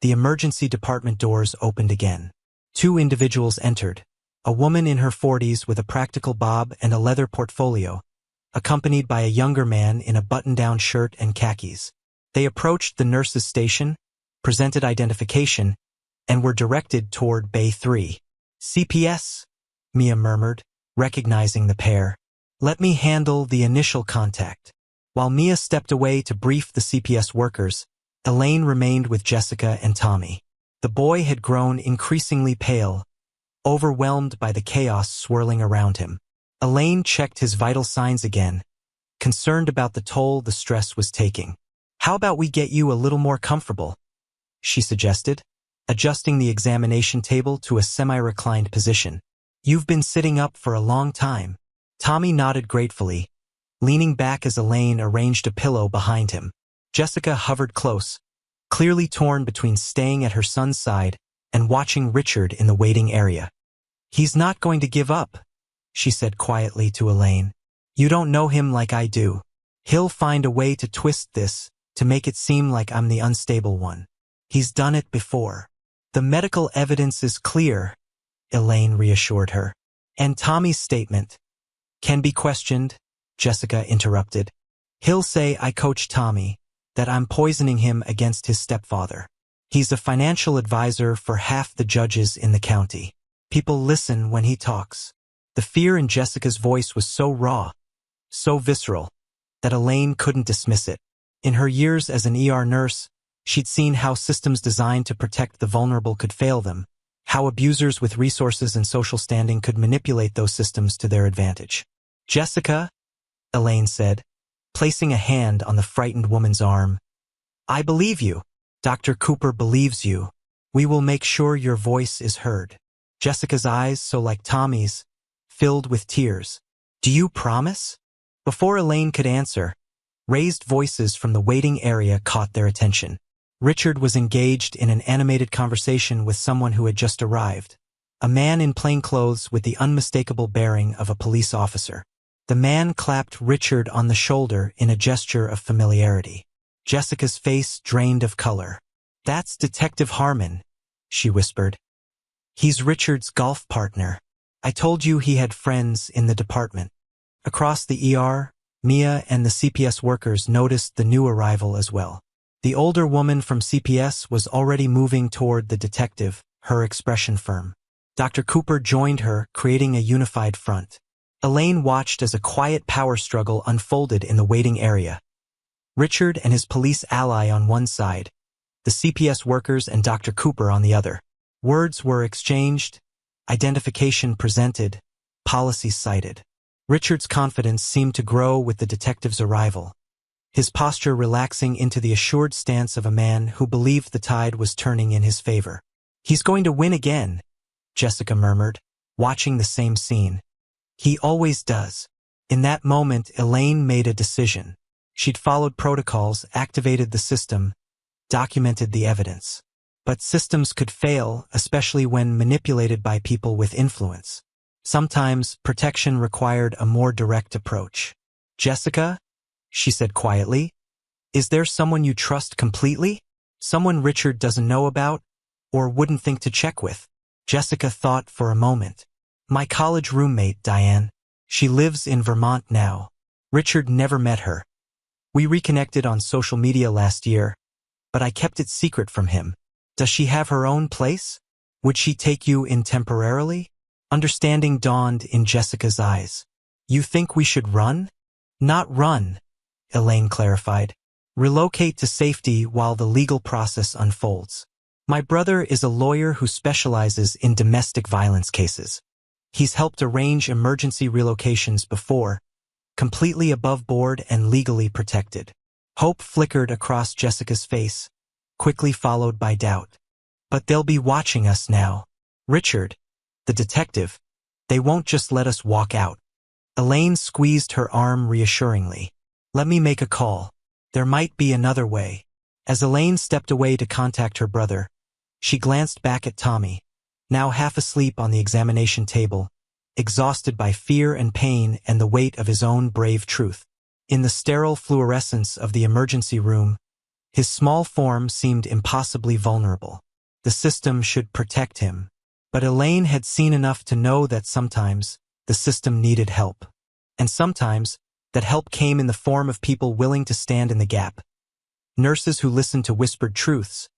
[SPEAKER 1] the emergency department doors opened again. Two individuals entered, a woman in her 40s with a practical bob and a leather portfolio, accompanied by a younger man in a button-down shirt and khakis. They approached the nurse's station, presented identification, and were directed toward Bay 3. "CPS," Mia murmured, recognizing the pair. "Let me handle the initial contact." While Mia stepped away to brief the CPS workers, Elaine remained with Jessica and Tommy. The boy had grown increasingly pale, overwhelmed by the chaos swirling around him. Elaine checked his vital signs again, concerned about the toll the stress was taking. "How about we get you a little more comfortable?" she suggested, adjusting the examination table to a semi-reclined position. "You've been sitting up for a long time." Tommy nodded gratefully, leaning back as Elaine arranged a pillow behind him. Jessica hovered close, clearly torn between staying at her son's side and watching Richard in the waiting area. "He's not going to give up," she said quietly to Elaine. "You don't know him like I do. He'll find a way to twist this, to make it seem like I'm the unstable one. He's done it before." "The medical evidence is clear," Elaine reassured her. "And Tommy's statement can be questioned," Jessica interrupted. "He'll say I coached Tommy, that I'm poisoning him against his stepfather. He's a financial advisor for half the judges in the county. People listen when he talks." The fear in Jessica's voice was so raw, so visceral, that Elaine couldn't dismiss it. In her years as an ER nurse, she'd seen how systems designed to protect the vulnerable could fail them, how abusers with resources and social standing could manipulate those systems to their advantage. "Jessica," Elaine said, placing a hand on the frightened woman's arm, "I believe you. Dr. Cooper believes you. We will make sure your voice is heard." Jessica's eyes, so like Tommy's, filled with tears. "Do you promise?" Before Elaine could answer, raised voices from the waiting area caught their attention. Richard was engaged in an animated conversation with someone who had just arrived, a man in plain clothes with the unmistakable bearing of a police officer. The man clapped Richard on the shoulder in a gesture of familiarity. Jessica's face drained of color. "That's Detective Harmon," she whispered. "He's Richard's golf partner. I told you he had friends in the department." Across the ER, Mia and the CPS workers noticed the new arrival as well. The older woman from CPS was already moving toward the detective, her expression firm. Dr. Cooper joined her, creating a unified front. Elaine watched as a quiet power struggle unfolded in the waiting area. Richard and his police ally on one side, the CPS workers and Dr. Cooper on the other. Words were exchanged, identification presented, policies cited. Richard's confidence seemed to grow with the detective's arrival, his posture relaxing into the assured stance of a man who believed the tide was turning in his favor. "He's going to win again," Jessica murmured, watching the same scene. "He always does." In that moment, Elaine made a decision. She'd followed protocols, activated the system, documented the evidence. But systems could fail, especially when manipulated by people with influence. Sometimes, protection required a more direct approach. "Jessica," she said quietly, "is there someone you trust completely? Someone Richard doesn't know about, or wouldn't think to check with?" Jessica thought for a moment. "My college roommate, Diane. She lives in Vermont now. Richard never met her. We reconnected on social media last year, but I kept it secret from him. Does she have her own place? Would she take you in temporarily?" Understanding dawned in Jessica's eyes. "You think we should run?" "Not run," Elaine clarified. "Relocate to safety while the legal process unfolds. My brother is a lawyer who specializes in domestic violence cases. He's helped arrange emergency relocations before, completely above board and legally protected." Hope flickered across Jessica's face, quickly followed by doubt. "But they'll be watching us now. Richard, the detective, they won't just let us walk out." Elaine squeezed her arm reassuringly. "Let me make a call. There might be another way." As Elaine stepped away to contact her brother, she glanced back at Tommy, now half asleep on the examination table, exhausted by fear and pain and the weight of his own brave truth. In the sterile fluorescence of the emergency room, his small form seemed impossibly vulnerable. The system should protect him, but Elaine had seen enough to know that sometimes the system needed help. And sometimes that help came in the form of people willing to stand in the gap. Nurses who listened to whispered truths,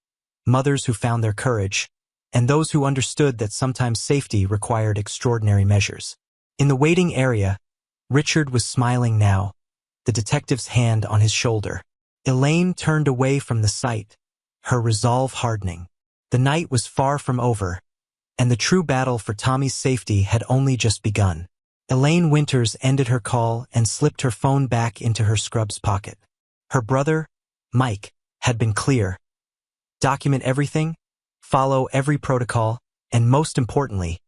[SPEAKER 1] mothers who found their courage, and those who understood that sometimes safety required extraordinary measures. In the waiting area, Richard was smiling now, the detective's hand on his shoulder. Elaine turned away from the sight, her resolve hardening. The night was far from over, and the true battle for Tommy's safety had only just begun. Elaine Winters ended her call and slipped her phone back into her scrubs pocket. Her brother, Mike, had been clear. Document everything, follow every protocol, and most importantly,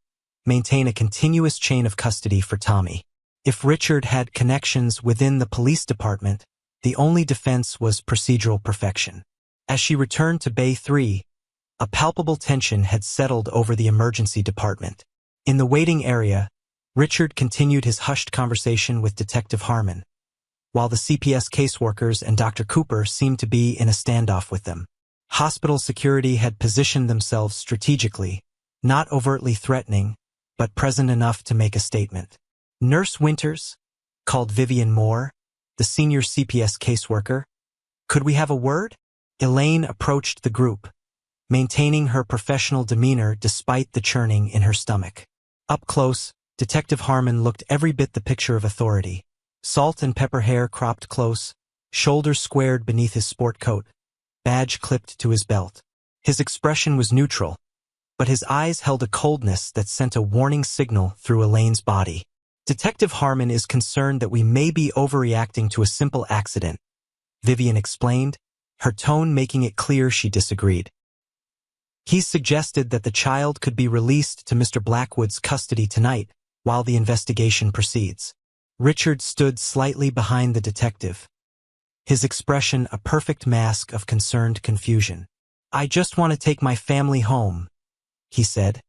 [SPEAKER 1] maintain a continuous chain of custody for Tommy. If Richard had connections within the police department, the only defense was procedural perfection. As she returned to Bay 3, a palpable tension had settled over the emergency department. In the waiting area, Richard continued his hushed conversation with Detective Harmon, while the CPS caseworkers and Dr. Cooper seemed to be in a standoff with them. Hospital security had positioned themselves strategically, not overtly threatening, but present enough to make a statement. "Nurse Winters," called Vivian Moore, the senior CPS caseworker. "Could we have a word?" Elaine approached the group, maintaining her professional demeanor despite the churning in her stomach. Up close, Detective Harmon looked every bit the picture of authority. Salt and pepper hair cropped close, shoulders squared beneath his sport coat, badge clipped to his belt. His expression was neutral, but his eyes held a coldness that sent a warning signal through Elaine's body. "Detective Harmon is concerned that we may be overreacting to a simple accident," Vivian explained, her tone making it clear she disagreed. "He's suggested that the child could be released to Mr. Blackwood's custody tonight while the investigation proceeds." Richard stood slightly behind the detective, his expression a perfect mask of concerned confusion. "I just want to take my family home," he said,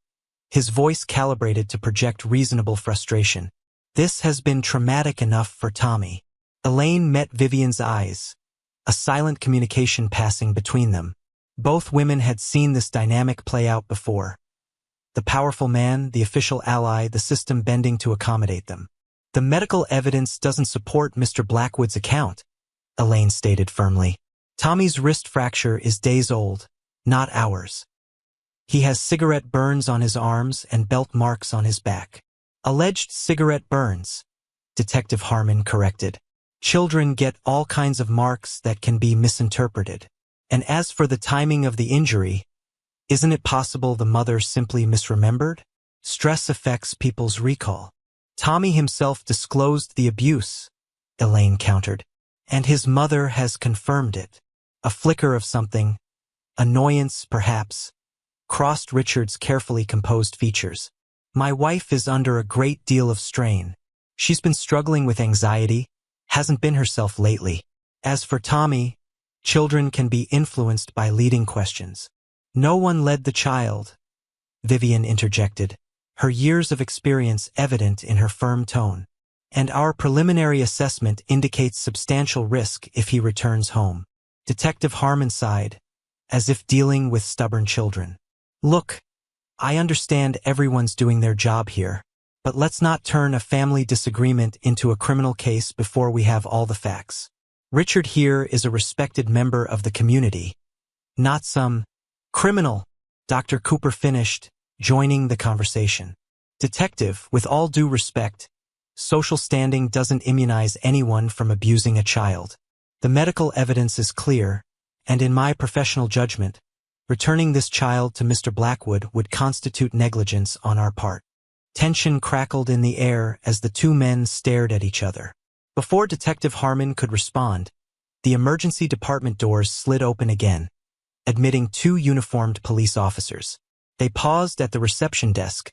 [SPEAKER 1] his voice calibrated to project reasonable frustration. "This has been traumatic enough for Tommy." Elaine met Vivian's eyes, a silent communication passing between them. Both women had seen this dynamic play out before. The powerful man, the official ally, the system bending to accommodate them. "The medical evidence doesn't support Mr. Blackwood's account," Elaine stated firmly. "Tommy's wrist fracture is days old, not hours." He has cigarette burns on his arms and belt marks on his back. Alleged cigarette burns, Detective Harmon corrected. Children get all kinds of marks that can be misinterpreted. And as for the timing of the injury, isn't it possible the mother simply misremembered? Stress affects people's recall. Tommy himself disclosed the abuse, Elaine countered, and his mother has confirmed it. A flicker of something, annoyance perhaps, crossed Richard's carefully composed features. My wife is under a great deal of strain. She's been struggling with anxiety, hasn't been herself lately. As for Tommy, children can be influenced by leading questions. No one led the child, Vivian interjected, her years of experience evident in her firm tone. And our preliminary assessment indicates substantial risk if he returns home. Detective Harmon sighed, as if dealing with stubborn children. Look, I understand everyone's doing their job here, but let's not turn a family disagreement into a criminal case before we have all the facts. Richard here is a respected member of the community, not some criminal, Dr. Cooper finished, joining the conversation. Detective, with all due respect, social standing doesn't immunize anyone from abusing a child. The medical evidence is clear, and in my professional judgment, returning this child to Mr. Blackwood would constitute negligence on our part. Tension crackled in the air as the two men stared at each other. Before Detective Harmon could respond, the emergency department doors slid open again, admitting two uniformed police officers. They paused at the reception desk,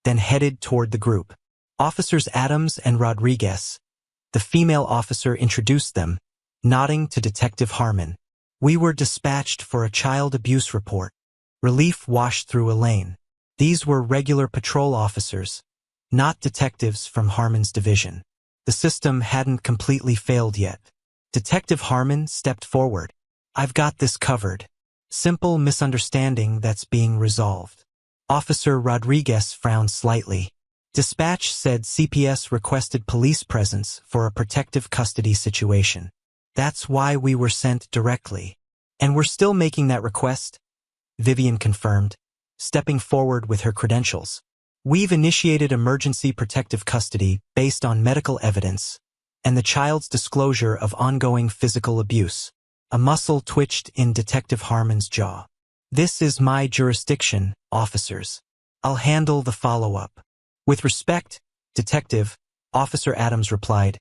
[SPEAKER 1] then headed toward the group. Officers Adams and Rodriguez. The female officer introduced them, nodding to Detective Harmon. We were dispatched for a child abuse report. Relief washed through Elaine. These were regular patrol officers, not detectives from Harmon's division. The system hadn't completely failed yet. Detective Harmon stepped forward. I've got this covered. Simple misunderstanding that's being resolved. Officer Rodriguez frowned slightly. Dispatch said CPS requested police presence for a protective custody situation. That's why we were sent directly. And we're still making that request, Vivian confirmed, stepping forward with her credentials. We've initiated emergency protective custody based on medical evidence and the child's disclosure of ongoing physical abuse. A muscle twitched in Detective Harmon's jaw. This is my jurisdiction, officers. I'll handle the follow-up. With respect, Detective, Officer Adams replied,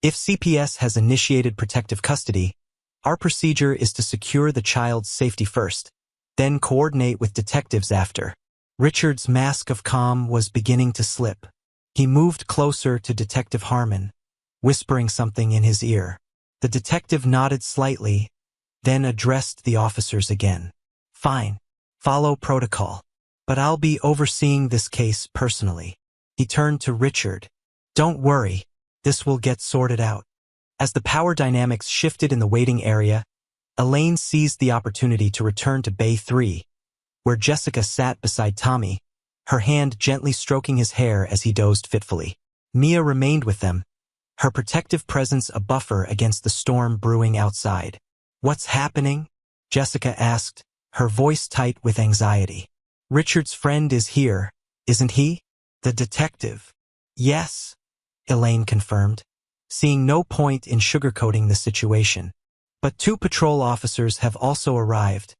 [SPEAKER 1] if CPS has initiated protective custody, our procedure is to secure the child's safety first, then coordinate with detectives after. Richard's mask of calm was beginning to slip. He moved closer to Detective Harmon, whispering something in his ear. The detective nodded slightly, then addressed the officers again. Fine. Follow protocol. But I'll be overseeing this case personally. He turned to Richard. Don't worry. This will get sorted out. As the power dynamics shifted in the waiting area, Elaine seized the opportunity to return to Bay 3, where Jessica sat beside Tommy, her hand gently stroking his hair as he dozed fitfully. Mia remained with them, her protective presence a buffer against the storm brewing outside. What's happening? Jessica asked, her voice tight with anxiety. Richard's friend is here, isn't he? The detective. Yes, Elaine confirmed, seeing no point in sugarcoating the situation. But two patrol officers have also arrived,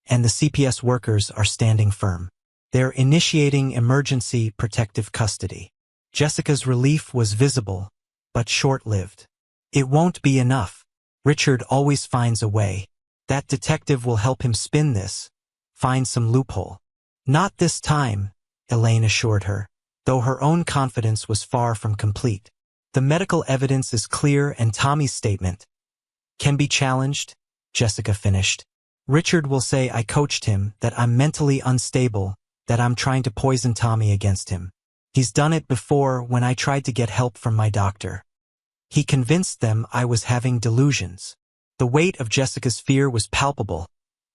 [SPEAKER 1] and the CPS workers are standing firm. They're initiating emergency protective custody. Jessica's relief was visible, but short-lived. It won't be enough. Richard always finds a way. That detective will help him spin this, find some loophole. Not this time, Elaine assured her, though her own confidence was far from complete. The medical evidence is clear and Tommy's statement can be challenged, Jessica finished. Richard will say I coached him, that I'm mentally unstable, that I'm trying to poison Tommy against him. He's done it before when I tried to get help from my doctor. He convinced them I was having delusions. The weight of Jessica's fear was palpable,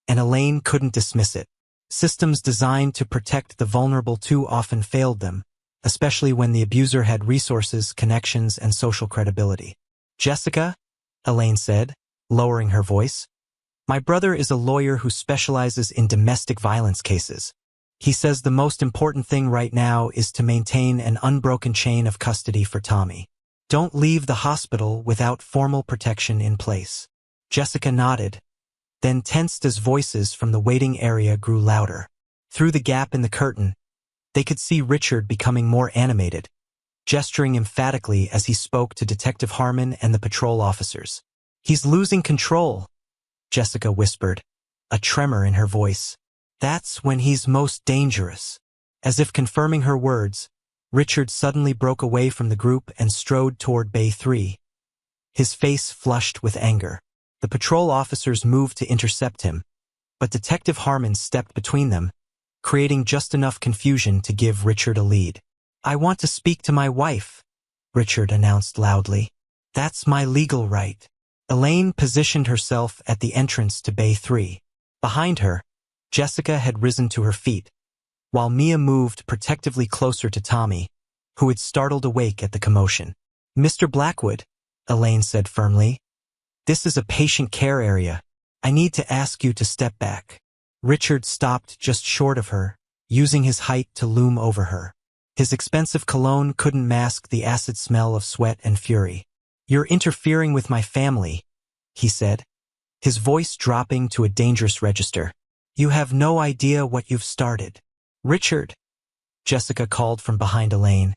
[SPEAKER 1] and Elaine couldn't dismiss it. Systems designed to protect the vulnerable too often failed them, especially when the abuser had resources, connections, and social credibility. Jessica, Elaine said, lowering her voice, my brother is a lawyer who specializes in domestic violence cases. He says the most important thing right now is to maintain an unbroken chain of custody for Tommy. Don't leave the hospital without formal protection in place. Jessica nodded, then tensed as voices from the waiting area grew louder. Through the gap in the curtain, they could see Richard becoming more animated, gesturing emphatically as he spoke to Detective Harmon and the patrol officers. "He's losing control," Jessica whispered, a tremor in her voice. "That's when he's most dangerous." As if confirming her words, Richard suddenly broke away from the group and strode toward Bay 3. His face flushed with anger. The patrol officers moved to intercept him, but Detective Harmon stepped between them, creating just enough confusion to give Richard a lead. "I want to speak to my wife," Richard announced loudly. "That's my legal right." Elaine positioned herself at the entrance to Bay 3. Behind her, Jessica had risen to her feet, while Mia moved protectively closer to Tommy, who had startled awake at the commotion. "Mr. Blackwood," Elaine said firmly, "this is a patient care area. I need to ask you to step back." Richard stopped just short of her, using his height to loom over her. His expensive cologne couldn't mask the acid smell of sweat and fury. "You're interfering with my family," he said, his voice dropping to a dangerous register. "You have no idea what you've started." "Richard," Jessica called from behind Elaine,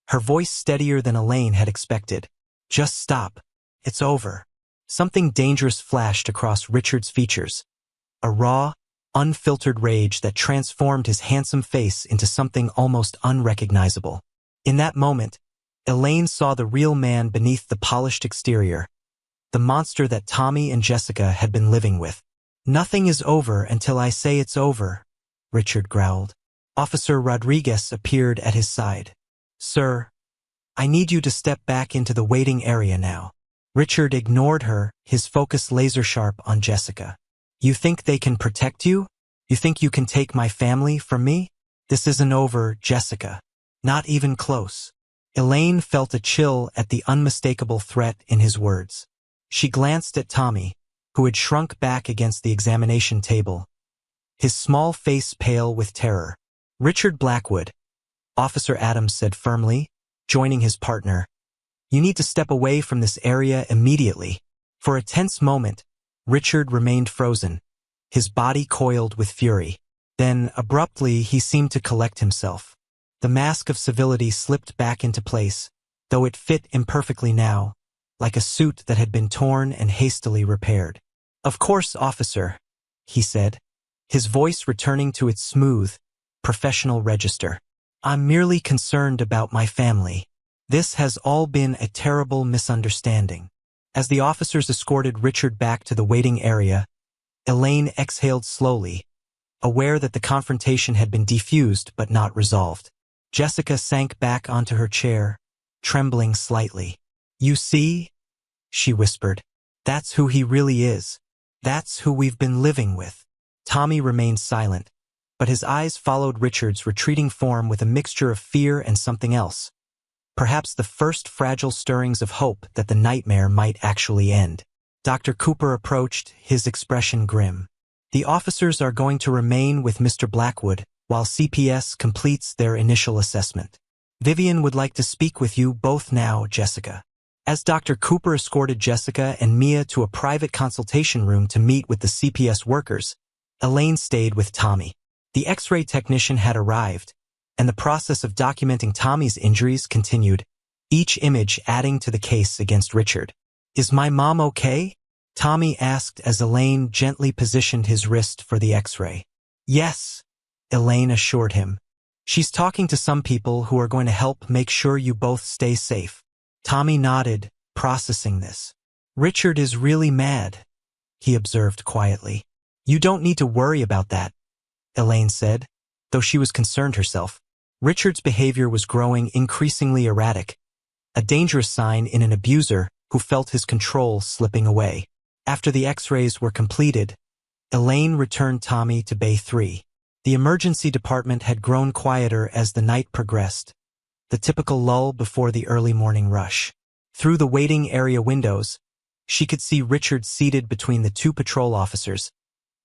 [SPEAKER 1] her voice steadier than Elaine had expected. "Just stop. It's over." Something dangerous flashed across Richard's features, a raw, unfiltered rage that transformed his handsome face into something almost unrecognizable. In that moment, Elaine saw the real man beneath the polished exterior, the monster that Tommy and Jessica had been living with. "Nothing is over until I say it's over," Richard growled. Officer Rodriguez appeared at his side. "Sir, I need you to step back into the waiting area now." Richard ignored her, his focus laser-sharp on Jessica. "You think they can protect you? You think you can take my family from me? This isn't over, Jessica. Not even close." Elaine felt a chill at the unmistakable threat in his words. She glanced at Tommy, who had shrunk back against the examination table, his small face pale with terror. "Richard Blackwood," Officer Adams said firmly, joining his partner, "you need to step away from this area immediately." For a tense moment, Richard remained frozen, his body coiled with fury. Then, abruptly, he seemed to collect himself. The mask of civility slipped back into place, though it fit imperfectly now, like a suit that had been torn and hastily repaired. "Of course, officer," he said, his voice returning to its smooth, professional register. "I'm merely concerned about my family. This has all been a terrible misunderstanding." As the officers escorted Richard back to the waiting area, Elaine exhaled slowly, aware that the confrontation had been defused but not resolved. Jessica sank back onto her chair, trembling slightly. "You see?" she whispered. "That's who he really is. That's who we've been living with." Tommy remained silent, but his eyes followed Richard's retreating form with a mixture of fear and something else. Perhaps the first fragile stirrings of hope that the nightmare might actually end. Dr. Cooper approached, his expression grim. "The officers are going to remain with Mr. Blackwood while CPS completes their initial assessment. Vivian would like to speak with you both now, Jessica." As Dr. Cooper escorted Jessica and Mia to a private consultation room to meet with the CPS workers, Elaine stayed with Tommy. The X-ray technician had arrived, and the process of documenting Tommy's injuries continued, each image adding to the case against Richard. "Is my mom okay?" Tommy asked as Elaine gently positioned his wrist for the X-ray. "Yes," Elaine assured him. "She's talking to some people who are going to help make sure you both stay safe." Tommy nodded, processing this. "Richard is really mad," he observed quietly. "You don't need to worry about that," Elaine said, though she was concerned herself. Richard's behavior was growing increasingly erratic, a dangerous sign in an abuser who felt his control slipping away. After the X-rays were completed, Elaine returned Tommy to Bay 3. The emergency department had grown quieter as the night progressed, the typical lull before the early morning rush. Through the waiting area windows, she could see Richard seated between the two patrol officers,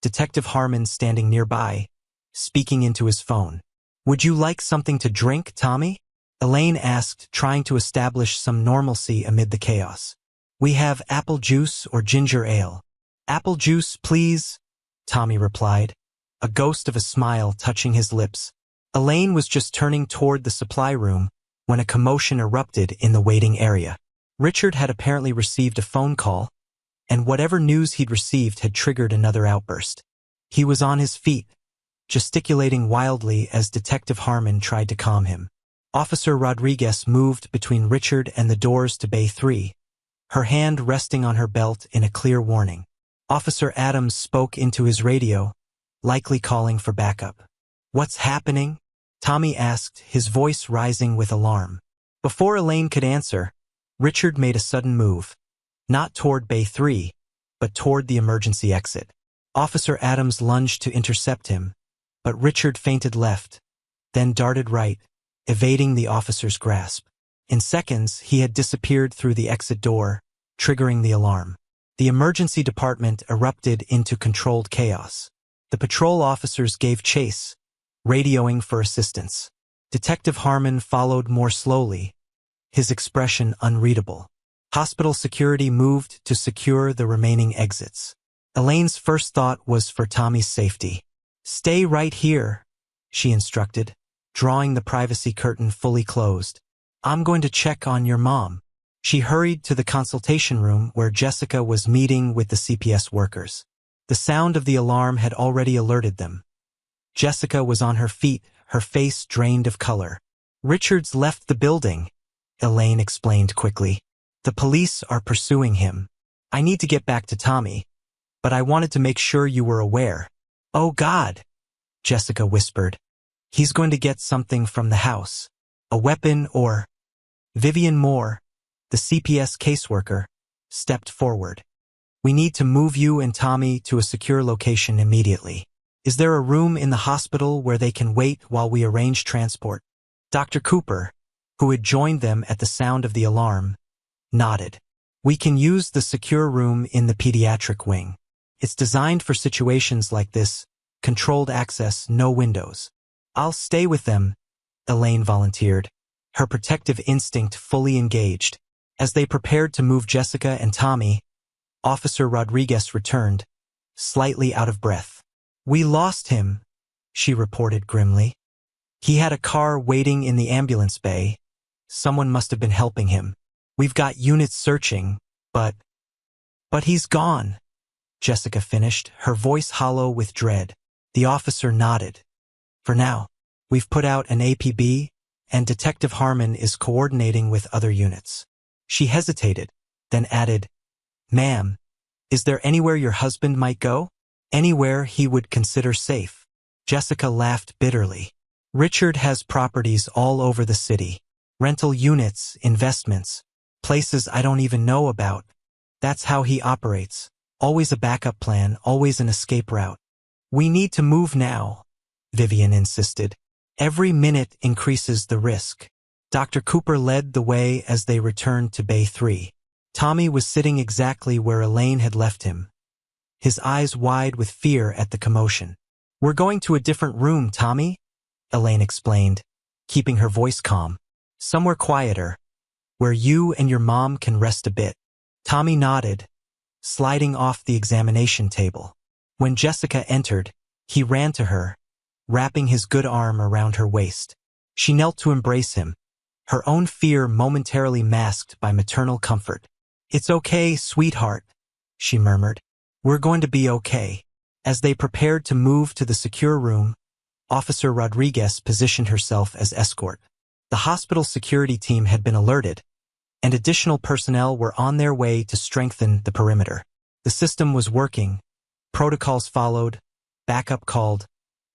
[SPEAKER 1] Detective Harmon standing nearby, speaking into his phone. "Would you like something to drink, Tommy?" Elaine asked, trying to establish some normalcy amid the chaos. "We have apple juice or ginger ale." "Apple juice, please," Tommy replied, a ghost of a smile touching his lips. Elaine was just turning toward the supply room when a commotion erupted in the waiting area. Richard had apparently received a phone call, and whatever news he'd received had triggered another outburst. He was on his feet, gesticulating wildly as Detective Harmon tried to calm him. Officer Rodriguez moved between Richard and the doors to Bay 3, her hand resting on her belt in a clear warning. Officer Adams spoke into his radio, likely calling for backup. "What's happening?" Tommy asked, his voice rising with alarm. Before Elaine could answer, Richard made a sudden move, not toward Bay 3, but toward the emergency exit. Officer Adams lunged to intercept him, but Richard feinted left, then darted right, evading the officer's grasp. In seconds, he had disappeared through the exit door, triggering the alarm. The emergency department erupted into controlled chaos. The patrol officers gave chase, radioing for assistance. Detective Harmon followed more slowly, his expression unreadable. Hospital security moved to secure the remaining exits. Elaine's first thought was for Tommy's safety. "Stay right here," she instructed, drawing the privacy curtain fully closed. "I'm going to check on your mom." She hurried to the consultation room where Jessica was meeting with the CPS workers. The sound of the alarm had already alerted them. Jessica was on her feet, her face drained of color. "Richard's left the building," Elaine explained quickly. "The police are pursuing him. I need to get back to Tommy, but I wanted to make sure you were aware." "Oh God," Jessica whispered. "He's going to get something from the house. A weapon or—" Vivian Moore, the CPS caseworker, stepped forward. "We need to move you and Tommy to a secure location immediately. Is there a room in the hospital where they can wait while we arrange transport?" Dr. Cooper, who had joined them at the sound of the alarm, nodded. "We can use the secure room in the pediatric wing. It's designed for situations like this, controlled access, no windows." "I'll stay with them," Elaine volunteered, her protective instinct fully engaged. As they prepared to move Jessica and Tommy, Officer Rodriguez returned, slightly out of breath. "We lost him," she reported grimly. "He had a car waiting in the ambulance bay. Someone must have been helping him. We've got units searching, but he's gone," Jessica finished, her voice hollow with dread. The officer nodded. "For now, we've put out an APB, and Detective Harmon is coordinating with other units." She hesitated, then added, "Ma'am, is there anywhere your husband might go? Anywhere he would consider safe?" Jessica laughed bitterly. "Richard has properties all over the city. Rental units, investments, places I don't even know about. That's how he operates. Always a backup plan, always an escape route." "We need to move now," Vivian insisted. "Every minute increases the risk." Dr. Cooper led the way as they returned to Bay 3. Tommy was sitting exactly where Elaine had left him, his eyes wide with fear at the commotion. "We're going to a different room, Tommy," Elaine explained, keeping her voice calm. "Somewhere quieter, where you and your mom can rest a bit." Tommy nodded, sliding off the examination table. When Jessica entered, he ran to her, wrapping his good arm around her waist. She knelt to embrace him, her own fear momentarily masked by maternal comfort. "It's okay, sweetheart," she murmured. "We're going to be okay." As they prepared to move to the secure room, Officer Rodriguez positioned herself as escort. The hospital security team had been alerted, and additional personnel were on their way to strengthen the perimeter. The system was working, protocols followed, backup called,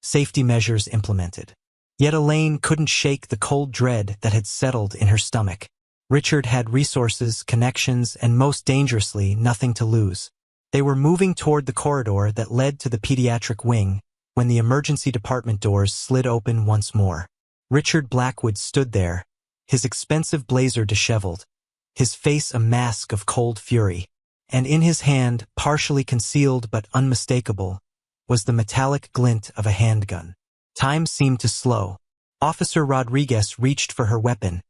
[SPEAKER 1] safety measures implemented. Yet Elaine couldn't shake the cold dread that had settled in her stomach. Richard had resources, connections, and most dangerously, nothing to lose. They were moving toward the corridor that led to the pediatric wing when the emergency department doors slid open once more. Richard Blackwood stood there, his expensive blazer disheveled, his face a mask of cold fury, and in his hand, partially concealed but unmistakable, was the metallic glint of a handgun. Time seemed to slow. Officer Rodriguez reached for her weapon,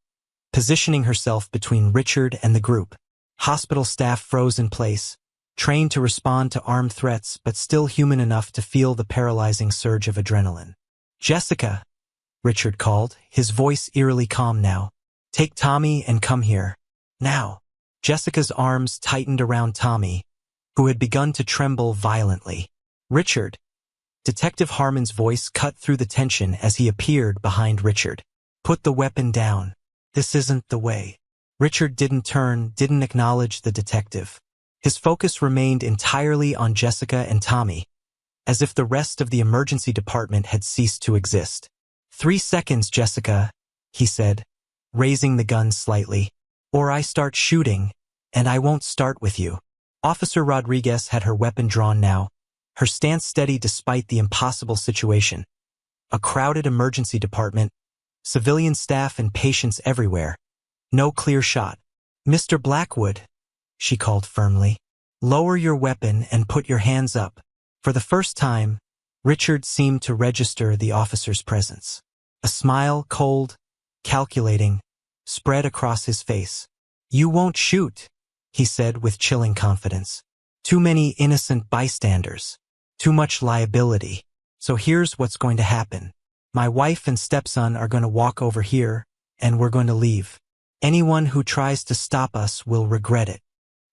[SPEAKER 1] positioning herself between Richard and the group. Hospital staff froze in place, trained to respond to armed threats but still human enough to feel the paralyzing surge of adrenaline. "Jessica," Richard called, his voice eerily calm now. "Take Tommy and come here. Now." Jessica's arms tightened around Tommy, who had begun to tremble violently. "Richard." Detective Harmon's voice cut through the tension as he appeared behind Richard. "Put the weapon down. This isn't the way." Richard didn't turn, didn't acknowledge the detective. His focus remained entirely on Jessica and Tommy, as if the rest of the emergency department had ceased to exist. "3 seconds, Jessica," he said, raising the gun slightly. "Or I start shooting, and I won't start with you." Officer Rodriguez had her weapon drawn now, her stance steady despite the impossible situation. A crowded emergency department, civilian staff and patients everywhere. No clear shot. "Mr. Blackwood," she called firmly, "lower your weapon and put your hands up." For the first time, Richard seemed to register the officer's presence. A smile, cold, calculating, spread across his face. "You won't shoot," he said with chilling confidence. "Too many innocent bystanders. Too much liability. So here's what's going to happen. My wife and stepson are going to walk over here, and we're going to leave. Anyone who tries to stop us will regret it."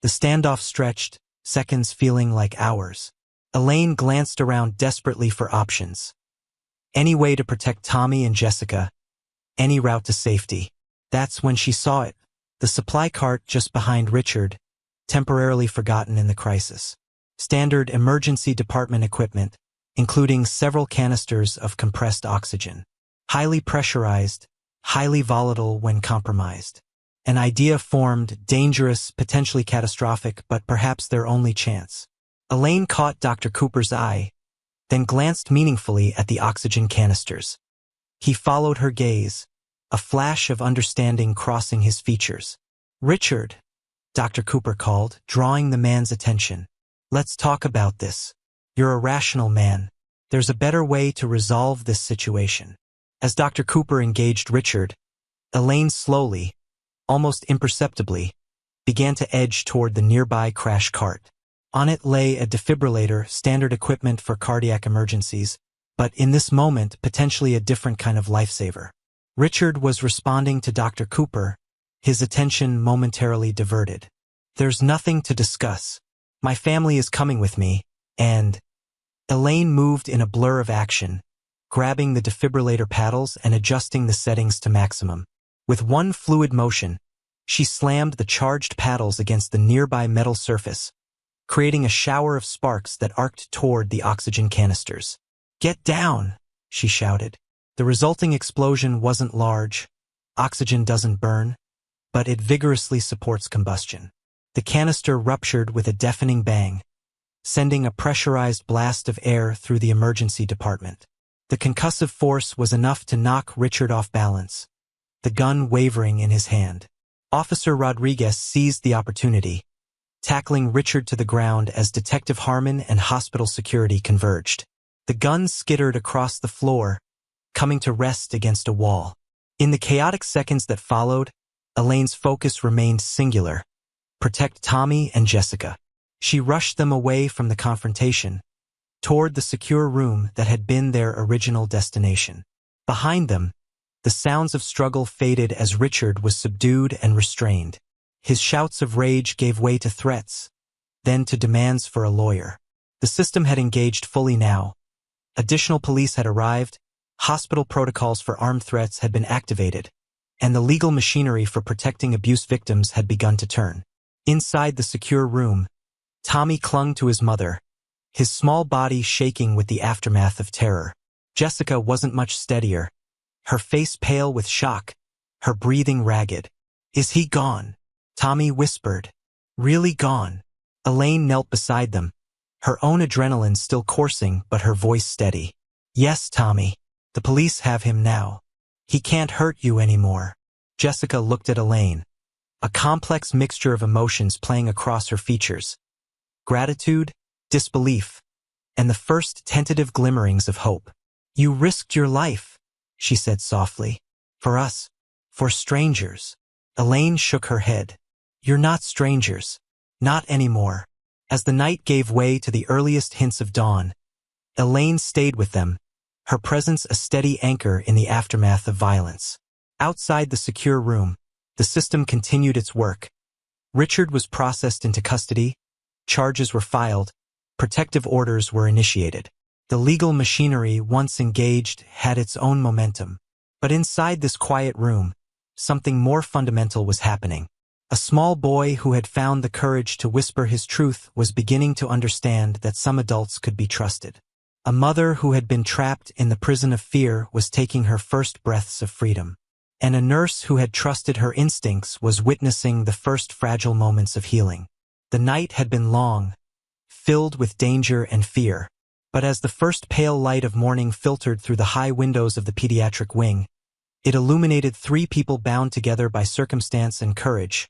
[SPEAKER 1] The standoff stretched, seconds feeling like hours. Elaine glanced around desperately for options. Any way to protect Tommy and Jessica, any route to safety. That's when she saw it. The supply cart just behind Richard, temporarily forgotten in the crisis. Standard emergency department equipment, including several canisters of compressed oxygen. Highly pressurized, highly volatile when compromised. An idea formed, dangerous, potentially catastrophic, but perhaps their only chance. Elaine caught Dr. Cooper's eye, then glanced meaningfully at the oxygen canisters. He followed her gaze, a flash of understanding crossing his features. "Richard," Dr. Cooper called, drawing the man's attention. "Let's talk about this. You're a rational man. There's a better way to resolve this situation." As Dr. Cooper engaged Richard, Elaine slowly, almost imperceptibly, began to edge toward the nearby crash cart. On it lay a defibrillator, standard equipment for cardiac emergencies, but in this moment, potentially a different kind of lifesaver. Richard was responding to Dr. Cooper, his attention momentarily diverted. "There's nothing to discuss. My family is coming with me, and..." Elaine moved in a blur of action, grabbing the defibrillator paddles and adjusting the settings to maximum. With one fluid motion, she slammed the charged paddles against the nearby metal surface, creating a shower of sparks that arced toward the oxygen canisters. "Get down!" she shouted. The resulting explosion wasn't large. Oxygen doesn't burn, but it vigorously supports combustion. The canister ruptured with a deafening bang, sending a pressurized blast of air through the emergency department. The concussive force was enough to knock Richard off balance, the gun wavering in his hand. Officer Rodriguez seized the opportunity, tackling Richard to the ground as Detective Harmon and hospital security converged. The gun skittered across the floor, coming to rest against a wall. In the chaotic seconds that followed, Elaine's focus remained singular: protect Tommy and Jessica. She rushed them away from the confrontation, toward the secure room that had been their original destination. Behind them, the sounds of struggle faded as Richard was subdued and restrained. His shouts of rage gave way to threats, then to demands for a lawyer. The system had engaged fully now. Additional police had arrived, hospital protocols for armed threats had been activated, and the legal machinery for protecting abuse victims had begun to turn. Inside the secure room, Tommy clung to his mother, his small body shaking with the aftermath of terror. Jessica wasn't much steadier, her face pale with shock, her breathing ragged. "Is he gone?" Tommy whispered. "Really gone?" Elaine knelt beside them, her own adrenaline still coursing but her voice steady. "Yes, Tommy. The police have him now. He can't hurt you anymore." Jessica looked at Elaine, a complex mixture of emotions playing across her features: gratitude, disbelief, and the first tentative glimmerings of hope. You risked your life, she said softly. For us. For strangers. Elaine shook her head. You're not strangers. Not anymore. As the night gave way to the earliest hints of dawn, Elaine stayed with them, her presence a steady anchor in the aftermath of violence. Outside the secure room, the system continued its work. Richard was processed into custody, charges were filed, protective orders were initiated. The legal machinery, once engaged, had its own momentum. But inside this quiet room, something more fundamental was happening. A small boy who had found the courage to whisper his truth was beginning to understand that some adults could be trusted. A mother who had been trapped in the prison of fear was taking her first breaths of freedom. And a nurse who had trusted her instincts was witnessing the first fragile moments of healing. The night had been long, filled with danger and fear. But as the first pale light of morning filtered through the high windows of the pediatric wing, it illuminated 3 people bound together by circumstance and courage,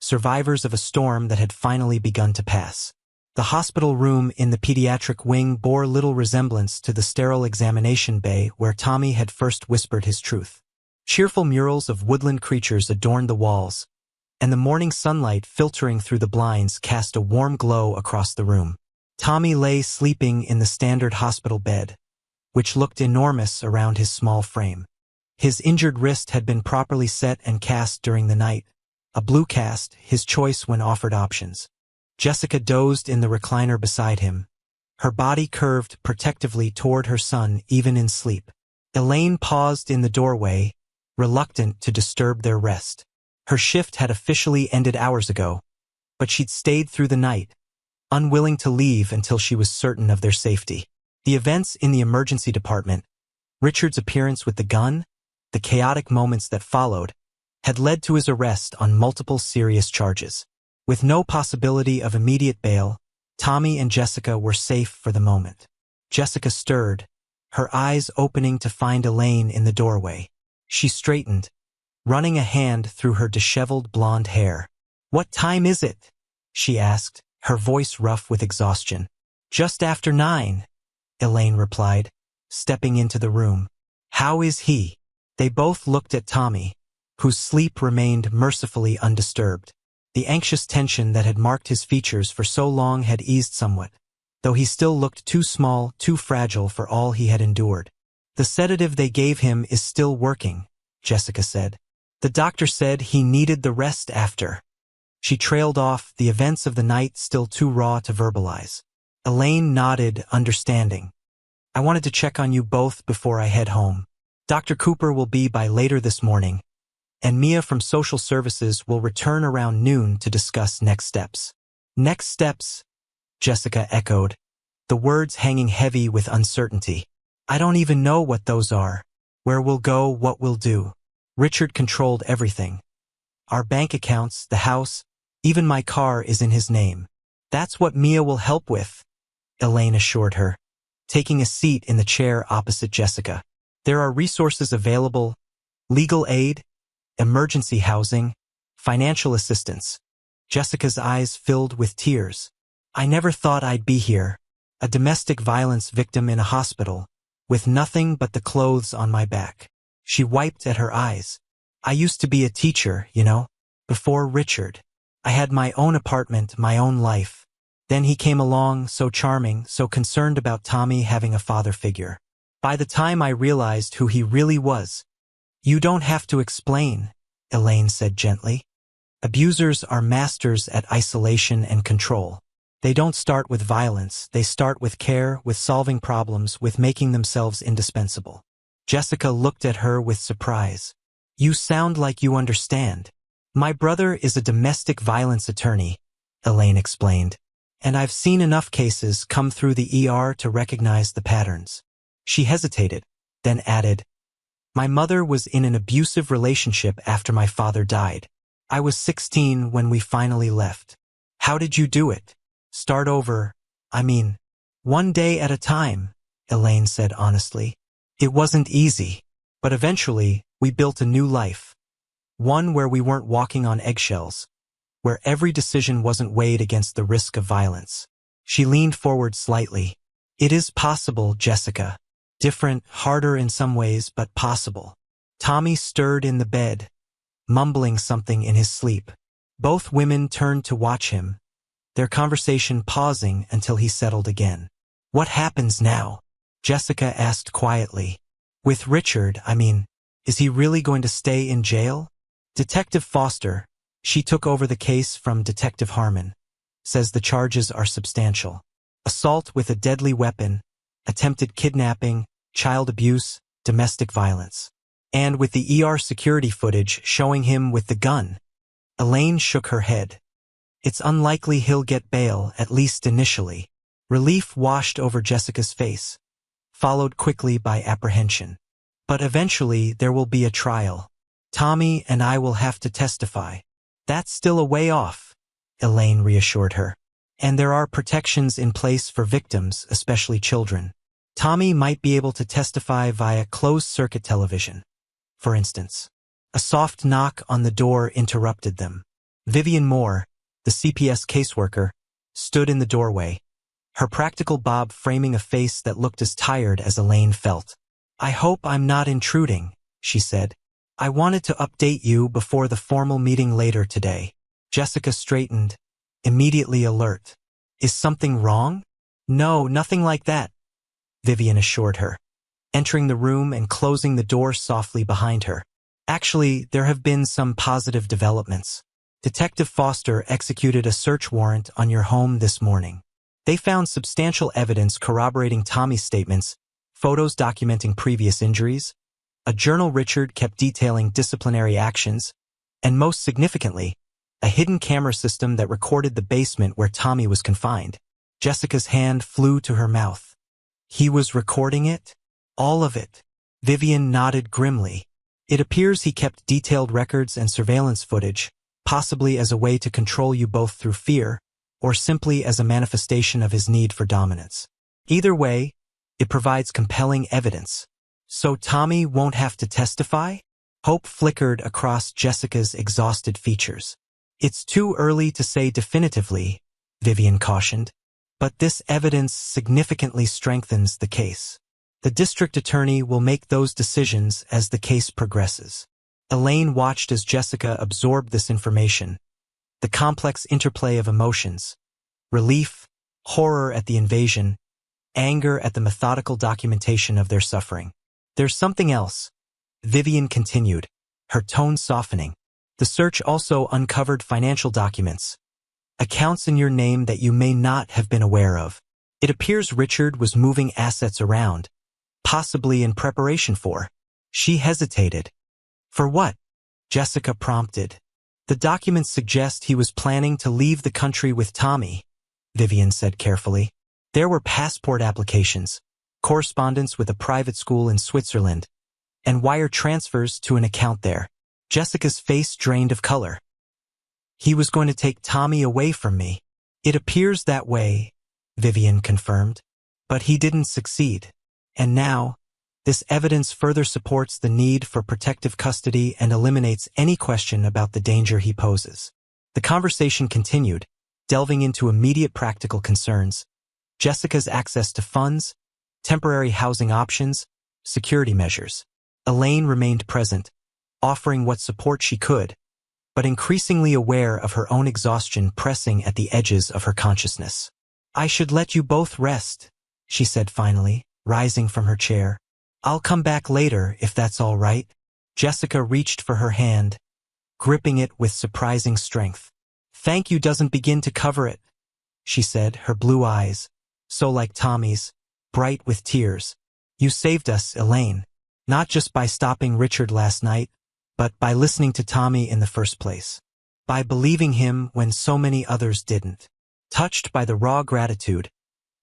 [SPEAKER 1] survivors of a storm that had finally begun to pass. The hospital room in the pediatric wing bore little resemblance to the sterile examination bay where Tommy had first whispered his truth. Cheerful murals of woodland creatures adorned the walls, and the morning sunlight filtering through the blinds cast a warm glow across the room. Tommy lay sleeping in the standard hospital bed, which looked enormous around his small frame. His injured wrist had been properly set and cast during the night, a blue cast, his choice when offered options. Jessica dozed in the recliner beside him, her body curved protectively toward her son even in sleep. Elaine paused in the doorway, reluctant to disturb their rest. Her shift had officially ended hours ago, but she'd stayed through the night, unwilling to leave until she was certain of their safety. The events in the emergency department, Richard's appearance with the gun, the chaotic moments that followed, had led to his arrest on multiple serious charges. With no possibility of immediate bail, Tommy and Jessica were safe for the moment. Jessica stirred, her eyes opening to find Elaine in the doorway. She straightened, running a hand through her disheveled blonde hair. "What time is it?" she asked, her voice rough with exhaustion. "Just after 9, Elaine replied, stepping into the room. "How is he?" They both looked at Tommy, whose sleep remained mercifully undisturbed. The anxious tension that had marked his features for so long had eased somewhat, though he still looked too small, too fragile for all he had endured. "The sedative they gave him is still working," Jessica said. "The doctor said he needed the rest after." She trailed off, the events of the night still too raw to verbalize. Elaine nodded, understanding. "I wanted to check on you both before I head home. Dr. Cooper will be by later this morning, and Mia from Social Services will return around noon to discuss next steps." "Next steps?" Jessica echoed, the words hanging heavy with uncertainty. "I don't even know what those are. Where we'll go, what we'll do." Richard controlled everything. "Our bank accounts, the house, even my car is in his name." "That's what Mia will help with," Elaine assured her, taking a seat in the chair opposite Jessica. "There are resources available, legal aid, emergency housing, financial assistance." Jessica's eyes filled with tears. "I never thought I'd be here, a domestic violence victim in a hospital, with nothing but the clothes on my back." She wiped at her eyes. "I used to be a teacher, you know, before Richard. I had my own apartment, my own life. Then he came along, so charming, so concerned about Tommy having a father figure. By the time I realized who he really was—" "You don't have to explain," Elaine said gently. "Abusers are masters at isolation and control. They don't start with violence, they start with care, with solving problems, with making themselves indispensable." Jessica looked at her with surprise. "You sound like you understand." "My brother is a domestic violence attorney," Elaine explained, "and I've seen enough cases come through the ER to recognize the patterns." She hesitated, then added, "My mother was in an abusive relationship after my father died. I was 16 when we finally left." "How did you do it?" "Start over, one day at a time," Elaine said honestly. "It wasn't easy, but eventually we built a new life. One where we weren't walking on eggshells, where every decision wasn't weighed against the risk of violence." She leaned forward slightly. "It is possible, Jessica. Different, harder in some ways, but possible. Tommy stirred in the bed, mumbling something in his sleep. Both women turned to watch him, their conversation pausing until he settled again. "What happens now?" Jessica asked quietly. "With Richard, is he really going to stay in jail?" Detective Foster, she took over the case from Detective Harmon, says the charges are substantial. Assault with a deadly weapon, attempted kidnapping, child abuse, domestic violence. And with the ER security footage showing him with the gun. Elaine shook her head. "It's unlikely he'll get bail, at least initially." Relief washed over Jessica's face, followed quickly by apprehension. "But eventually there will be a trial. Tommy and I will have to testify." "That's still a way off," Elaine reassured her. "And there are protections in place for victims, especially children. Tommy might be able to testify via closed-circuit television, for instance." A soft knock on the door interrupted them. Vivian Moore, the CPS caseworker, stood in the doorway, her practical bob framing a face that looked as tired as Elaine felt. "I hope I'm not intruding," she said. "I wanted to update you before the formal meeting later today." Jessica straightened, immediately alert. "Is something wrong?" "No, nothing like that," Vivian assured her, entering the room and closing the door softly behind her. "Actually, there have been some positive developments. Detective Foster executed a search warrant on your home this morning. They found substantial evidence corroborating Tommy's statements, photos documenting previous injuries, a journal Richard kept detailing disciplinary actions, and most significantly, a hidden camera system that recorded the basement where Tommy was confined." Jessica's hand flew to her mouth. "He was recording it? All of it?" Vivian nodded grimly. "It appears he kept detailed records and surveillance footage, possibly as a way to control you both through fear, or simply as a manifestation of his need for dominance. Either way, it provides compelling evidence. So Tommy won't have to testify?" Hope flickered across Jessica's exhausted features. "It's too early to say definitively," Vivian cautioned, "but this evidence significantly strengthens the case. The district attorney will make those decisions as the case progresses." Elaine watched as Jessica absorbed this information, the complex interplay of emotions, relief, horror at the invasion, anger at the methodical documentation of their suffering. "There's something else," Vivian continued, her tone softening. "The search also uncovered financial documents, accounts in your name that you may not have been aware of. It appears Richard was moving assets around, possibly in preparation for." She hesitated. "For what?" Jessica prompted. "The documents suggest he was planning to leave the country with Tommy," Vivian said carefully. "There were passport applications, correspondence with a private school in Switzerland, and wire transfers to an account there." Jessica's face drained of color. "He was going to take Tommy away from me." "It appears that way," Vivian confirmed. "But he didn't succeed. And now, this evidence further supports the need for protective custody and eliminates any question about the danger he poses." The conversation continued, delving into immediate practical concerns: Jessica's access to funds, temporary housing options, security measures. Elaine remained present, offering what support she could, but increasingly aware of her own exhaustion pressing at the edges of her consciousness. "I should let you both rest," she said finally, rising from her chair. "I'll come back later if that's all right." Jessica reached for her hand, gripping it with surprising strength. "Thank you doesn't begin to cover it," she said, her blue eyes, so like Tommy's, bright with tears. "You saved us, Elaine, not just by stopping Richard last night, but by listening to Tommy in the first place. By believing him when so many others didn't." Touched by the raw gratitude,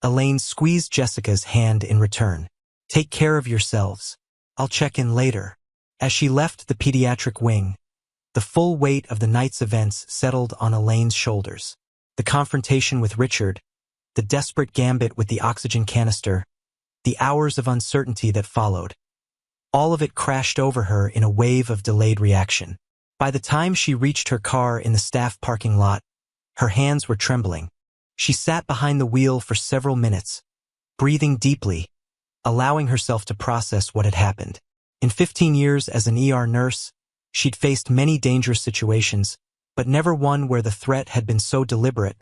[SPEAKER 1] Elaine squeezed Jessica's hand in return. "Take care of yourselves. I'll check in later." As she left the pediatric wing, the full weight of the night's events settled on Elaine's shoulders. The confrontation with Richard, the desperate gambit with the oxygen canister, the hours of uncertainty that followed. All of it crashed over her in a wave of delayed reaction. By the time she reached her car in the staff parking lot, her hands were trembling. She sat behind the wheel for several minutes, breathing deeply, allowing herself to process what had happened. In 15 years as an ER nurse, she'd faced many dangerous situations, but never one where the threat had been so deliberate,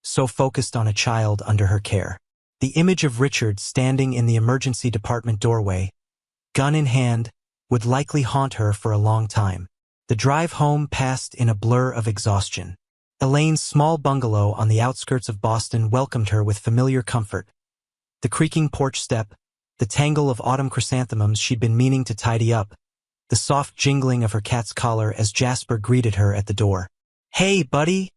[SPEAKER 1] so focused on a child under her care. The image of Richard standing in the emergency department doorway, gun in hand, would likely haunt her for a long time. The drive home passed in a blur of exhaustion. Elaine's small bungalow on the outskirts of Boston welcomed her with familiar comfort. The creaking porch step, the tangle of autumn chrysanthemums she'd been meaning to tidy up, the soft jingling of her cat's collar as Jasper greeted her at the door. "Hey, buddy,"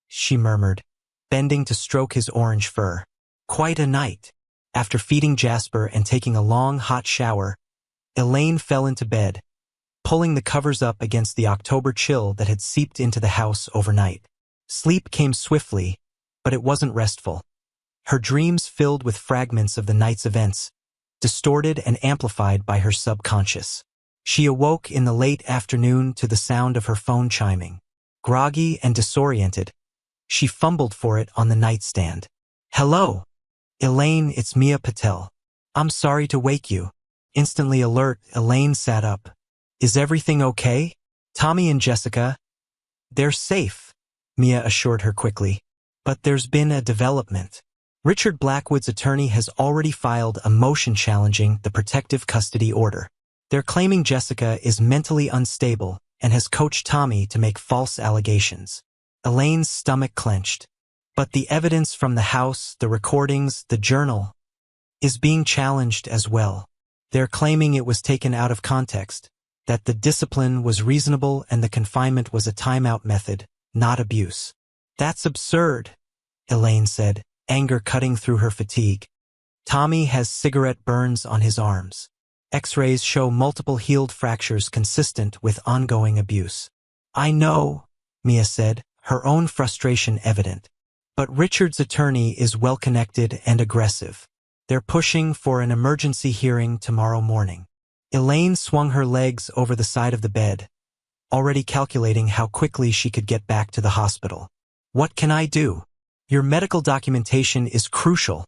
[SPEAKER 1] she murmured, bending to stroke his orange fur. Quite a night. After feeding Jasper and taking a long, hot shower, Elaine fell into bed, pulling the covers up against the October chill that had seeped into the house overnight. Sleep came swiftly, but it wasn't restful. Her dreams filled with fragments of the night's events, distorted and amplified by her subconscious. She awoke in the late afternoon to the sound of her phone chiming. Groggy and disoriented, she fumbled for it on the nightstand. "Hello, Elaine, it's Mia Patel. I'm sorry to wake you." Instantly alert, Elaine sat up. "Is everything okay? Tommy and Jessica?" "They're safe," Mia assured her quickly. "But there's been a development. Richard Blackwood's attorney has already filed a motion challenging the protective custody order. They're claiming Jessica is mentally unstable and has coached Tommy to make false allegations." Elaine's stomach clenched. "But the evidence from the house, the recordings, the journal, is being challenged as well. They're claiming it was taken out of context, that the discipline was reasonable and the confinement was a timeout method, not abuse." "That's absurd," Elaine said, anger cutting through her fatigue. "Tommy has cigarette burns on his arms. X-rays show multiple healed fractures consistent with ongoing abuse." "I know," Mia said, her own frustration evident. "But Richard's attorney is well-connected and aggressive. They're pushing for an emergency hearing tomorrow morning." Elaine swung her legs over the side of the bed, already calculating how quickly she could get back to the hospital. "What can I do?" "Your medical documentation is crucial,"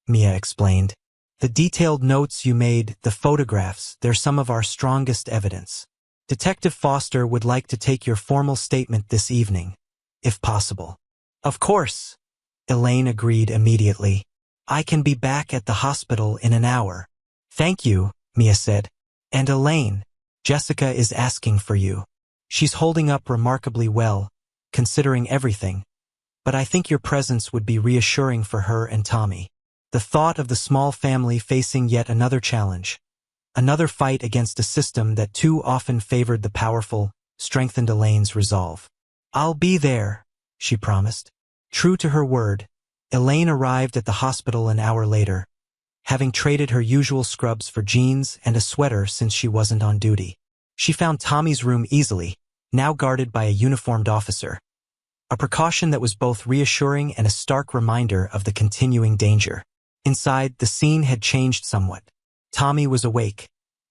[SPEAKER 1] Mia explained. "The detailed notes you made, the photographs, they're some of our strongest evidence. Detective Foster would like to take your formal statement this evening, if possible." "Of course," Elaine agreed immediately. "I can be back at the hospital in an hour." "Thank you," Mia said. "And Elaine, Jessica is asking for you. She's holding up remarkably well, considering everything, but I think your presence would be reassuring for her and Tommy." The thought of the small family facing yet another challenge, another fight against a system that too often favored the powerful, strengthened Elaine's resolve. "I'll be there," she promised. True to her word, Elaine arrived at the hospital an hour later, having traded her usual scrubs for jeans and a sweater since she wasn't on duty. She found Tommy's room easily, now guarded by a uniformed officer, a precaution that was both reassuring and a stark reminder of the continuing danger. Inside, the scene had changed somewhat. Tommy was awake,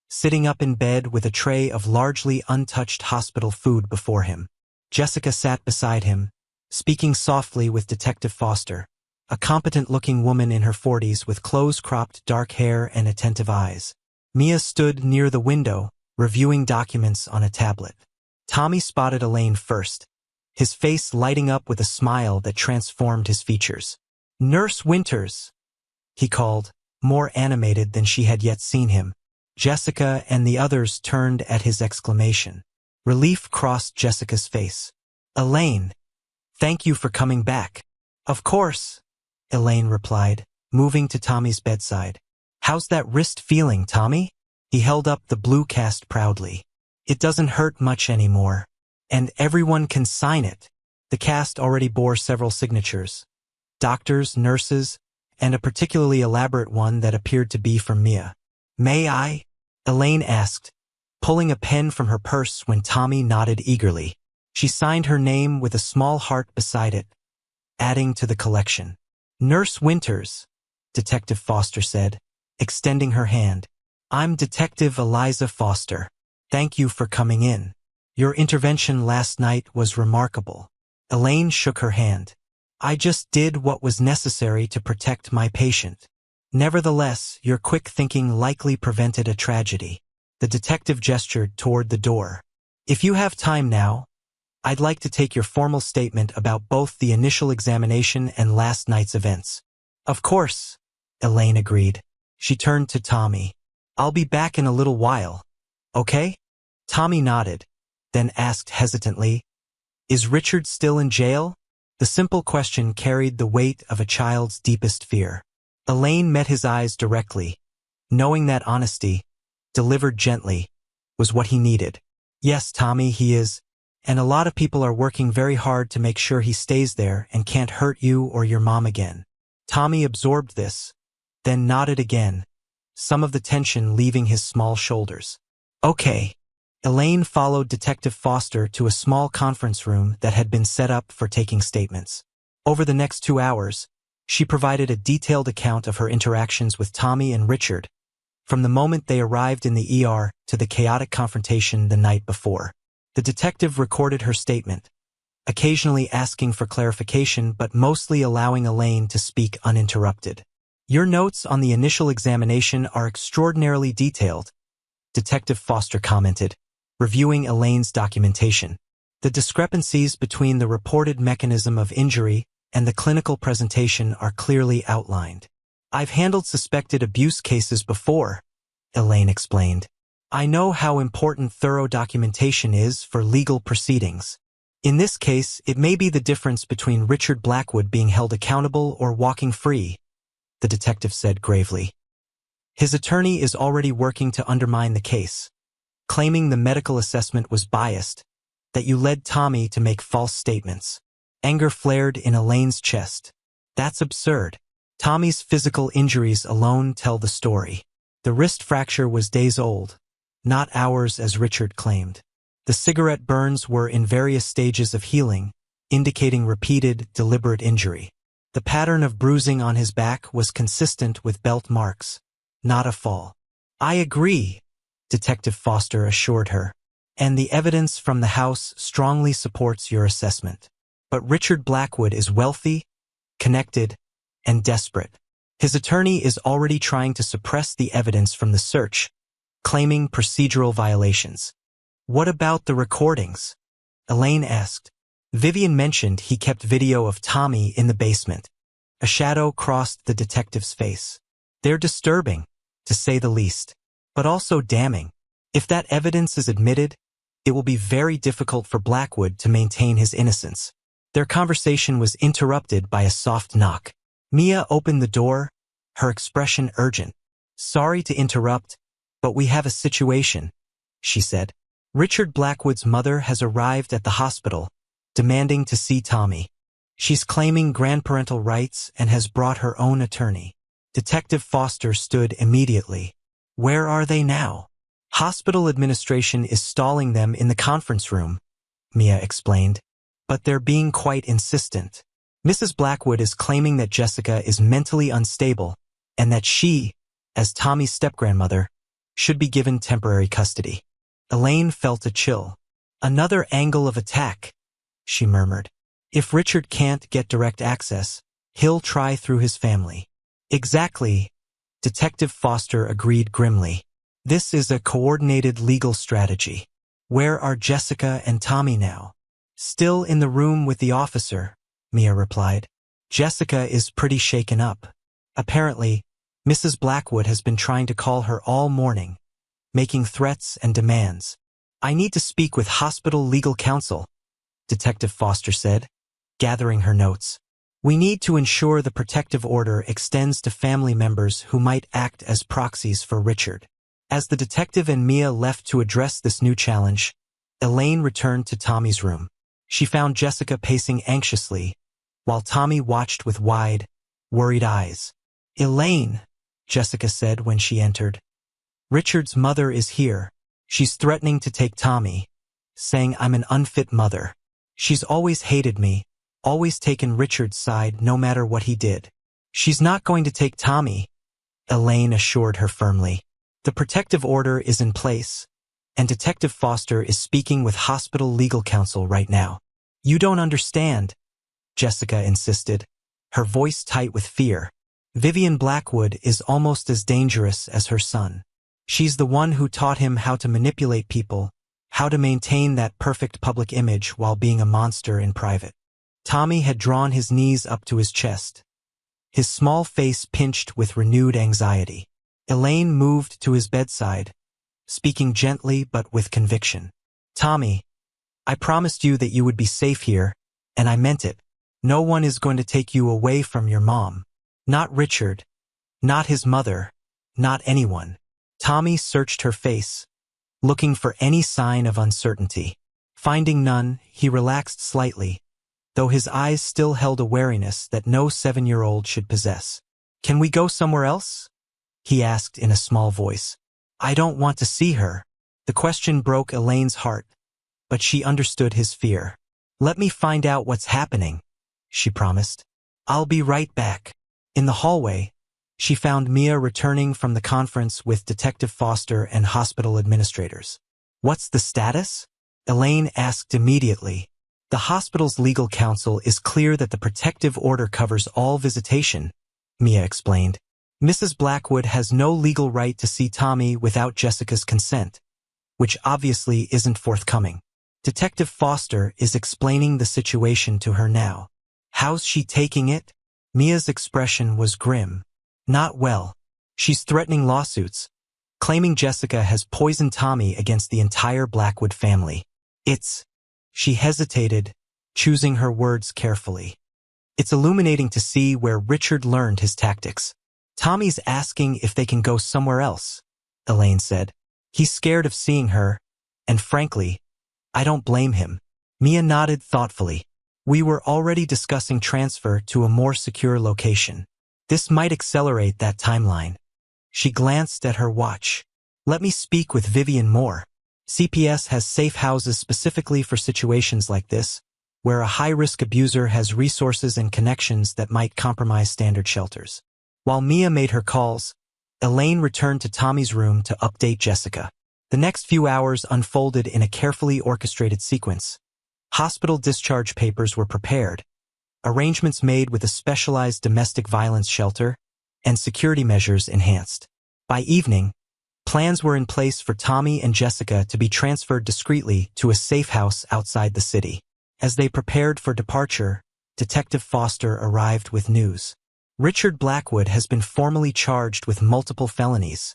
[SPEAKER 1] sitting up in bed with a tray of largely untouched hospital food before him. Jessica sat beside him, speaking softly with Detective Foster, a competent-looking woman in her 40s with close-cropped dark hair and attentive eyes. Mia stood near the window, reviewing documents on a tablet. Tommy spotted Elaine first, his face lighting up with a smile that transformed his features. "Nurse Winters," he called, more animated than she had yet seen him. Jessica and the others turned at his exclamation. Relief crossed Jessica's face. "Elaine, thank you for coming back." "Of course," Elaine replied, moving to Tommy's bedside. "How's that wrist feeling, Tommy?" He held up the blue cast proudly. "It doesn't hurt much anymore. And everyone can sign it." The cast already bore several signatures. Doctors, nurses, and a particularly elaborate one that appeared to be from Mia. "May I?" Elaine asked, pulling a pen from her purse when Tommy nodded eagerly. She signed her name with a small heart beside it, adding to the collection. "Nurse Winters," Detective Foster said, extending her hand. "I'm Detective Eliza Foster. Thank you for coming in. Your intervention last night was remarkable." Elaine shook her hand. "I just did what was necessary to protect my patient." Nevertheless, your quick thinking likely prevented a tragedy. The detective gestured toward the door. If you have time now, I'd like to take your formal statement about both the initial examination and last night's events. Of course, Elaine agreed. She turned to Tommy. I'll be back in a little while. Okay? Tommy nodded, then asked hesitantly, Is Richard still in jail? The simple question carried the weight of a child's deepest fear. Elaine met his eyes directly, knowing that honesty, delivered gently, was what he needed. Yes, Tommy, he is, and a lot of people are working very hard to make sure he stays there and can't hurt you or your mom again. Tommy absorbed this, then nodded again, some of the tension leaving his small shoulders. Okay. Elaine followed Detective Foster to a small conference room that had been set up for taking statements. Over the next 2 hours, she provided a detailed account of her interactions with Tommy and Richard, from the moment they arrived in the ER to the chaotic confrontation the night before. The detective recorded her statement, occasionally asking for clarification but mostly allowing Elaine to speak uninterrupted. Your notes on the initial examination are extraordinarily detailed, Detective Foster commented, reviewing Elaine's documentation. The discrepancies between the reported mechanism of injury and the clinical presentation are clearly outlined. I've handled suspected abuse cases before, Elaine explained. I know how important thorough documentation is for legal proceedings. In this case, it may be the difference between Richard Blackwood being held accountable or walking free, the detective said gravely. His attorney is already working to undermine the case, claiming the medical assessment was biased, that you led Tommy to make false statements. Anger flared in Elaine's chest. That's absurd. Tommy's physical injuries alone tell the story. The wrist fracture was days old, not hours as Richard claimed. The cigarette burns were in various stages of healing, indicating repeated, deliberate injury. The pattern of bruising on his back was consistent with belt marks, not a fall. I agree, Detective Foster assured her, and the evidence from the house strongly supports your assessment. But Richard Blackwood is wealthy, connected, and desperate. His attorney is already trying to suppress the evidence from the search, claiming procedural violations. What about the recordings? Elaine asked. Vivian mentioned he kept video of Tommy in the basement. A shadow crossed the detective's face. They're disturbing, to say the least, but also damning. If that evidence is admitted, it will be very difficult for Blackwood to maintain his innocence. Their conversation was interrupted by a soft knock. Mia opened the door, her expression urgent. Sorry to interrupt, but we have a situation, she said. Richard Blackwood's mother has arrived at the hospital, demanding to see Tommy. She's claiming grandparental rights and has brought her own attorney. Detective Foster stood immediately. Where are they now? Hospital administration is stalling them in the conference room, Mia explained. But they're being quite insistent. Mrs. Blackwood is claiming that Jessica is mentally unstable and that she, as Tommy's step-grandmother, should be given temporary custody. Elaine felt a chill. Another angle of attack, she murmured. If Richard can't get direct access, he'll try through his family. Exactly, Detective Foster agreed grimly. This is a coordinated legal strategy. Where are Jessica and Tommy now? Still in the room with the officer, Mia replied. Jessica is pretty shaken up. Apparently, Mrs. Blackwood has been trying to call her all morning, making threats and demands. I need to speak with hospital legal counsel, Detective Foster said, gathering her notes. We need to ensure the protective order extends to family members who might act as proxies for Richard. As the detective and Mia left to address this new challenge, Elaine returned to Tommy's room. She found Jessica pacing anxiously, while Tommy watched with wide, worried eyes. Elaine, Jessica said when she entered. Richard's mother is here. She's threatening to take Tommy, saying I'm an unfit mother. She's always hated me, always taken Richard's side no matter what he did. She's not going to take Tommy, Elaine assured her firmly. The protective order is in place, and Detective Foster is speaking with hospital legal counsel right now. You don't understand, Jessica insisted, her voice tight with fear. Vivian Blackwood is almost as dangerous as her son. She's the one who taught him how to manipulate people, how to maintain that perfect public image while being a monster in private. Tommy had drawn his knees up to his chest, his small face pinched with renewed anxiety. Elaine moved to his bedside, speaking gently but with conviction. "Tommy, I promised you that you would be safe here, and I meant it. No one is going to take you away from your mom. Not Richard, not his mother, not anyone." Tommy searched her face, looking for any sign of uncertainty. Finding none, he relaxed slightly, though his eyes still held a wariness that no 7-year-old should possess. "Can we go somewhere else?" he asked in a small voice. "I don't want to see her." The question broke Elaine's heart, but she understood his fear. "Let me find out what's happening," she promised. "I'll be right back." In the hallway, she found Mia returning from the conference with Detective Foster and hospital administrators. "What's the status?" Elaine asked immediately. "The hospital's legal counsel is clear that the protective order covers all visitation," Mia explained. "Mrs. Blackwood has no legal right to see Tommy without Jessica's consent, which obviously isn't forthcoming. Detective Foster is explaining the situation to her now." "How's she taking it?" Mia's expression was grim. "Not well. She's threatening lawsuits, claiming Jessica has poisoned Tommy against the entire Blackwood family. It's..." She hesitated, choosing her words carefully. "It's illuminating to see where Richard learned his tactics." "Tommy's asking if they can go somewhere else," Elaine said. "He's scared of seeing her, and frankly, I don't blame him." Mia nodded thoughtfully. "We were already discussing transfer to a more secure location. This might accelerate that timeline." She glanced at her watch. "Let me speak with Vivian Moore. CPS has safe houses specifically for situations like this, where a high-risk abuser has resources and connections that might compromise standard shelters." While Mia made her calls, Elaine returned to Tommy's room to update Jessica. The next few hours unfolded in a carefully orchestrated sequence. Hospital discharge papers were prepared, arrangements made with a specialized domestic violence shelter, and security measures enhanced. By evening, plans were in place for Tommy and Jessica to be transferred discreetly to a safe house outside the city. As they prepared for departure, Detective Foster arrived with news. "Richard Blackwood has been formally charged with multiple felonies,"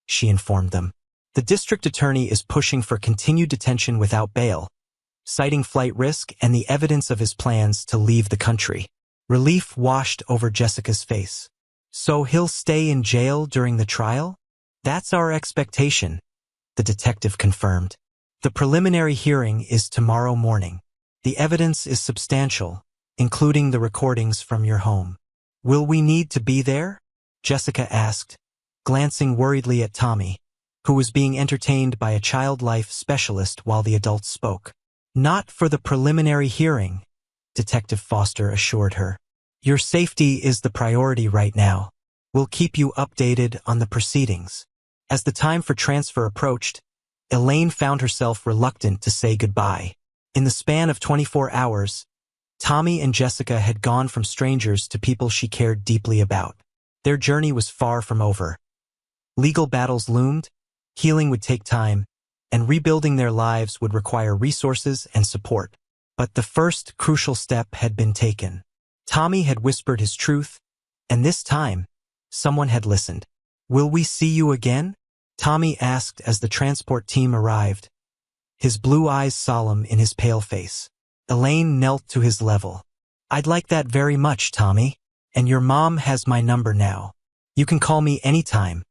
[SPEAKER 1] she informed them. "The district attorney is pushing for continued detention without bail, citing flight risk and the evidence of his plans to leave the country." Relief washed over Jessica's face. "So he'll stay in jail during the trial?" "That's our expectation," the detective confirmed. "The preliminary hearing is tomorrow morning. The evidence is substantial, including the recordings from your home." "Will we need to be there?" Jessica asked, glancing worriedly at Tommy, who was being entertained by a child life specialist while the adults spoke. "Not for the preliminary hearing," Detective Foster assured her. "Your safety is the priority right now. We'll keep you updated on the proceedings." As the time for transfer approached, Elaine found herself reluctant to say goodbye. In the span of 24 hours, Tommy and Jessica had gone from strangers to people she cared deeply about. Their journey was far from over. Legal battles loomed, healing would take time, and rebuilding their lives would require resources and support. But the first crucial step had been taken. Tommy had whispered his truth, and this time, someone had listened. "Will we see you again?" Tommy asked as the transport team arrived, his blue eyes solemn in his pale face. Elaine knelt to his level. "I'd like that very much, Tommy. And your mom has my number now. You can call me anytime.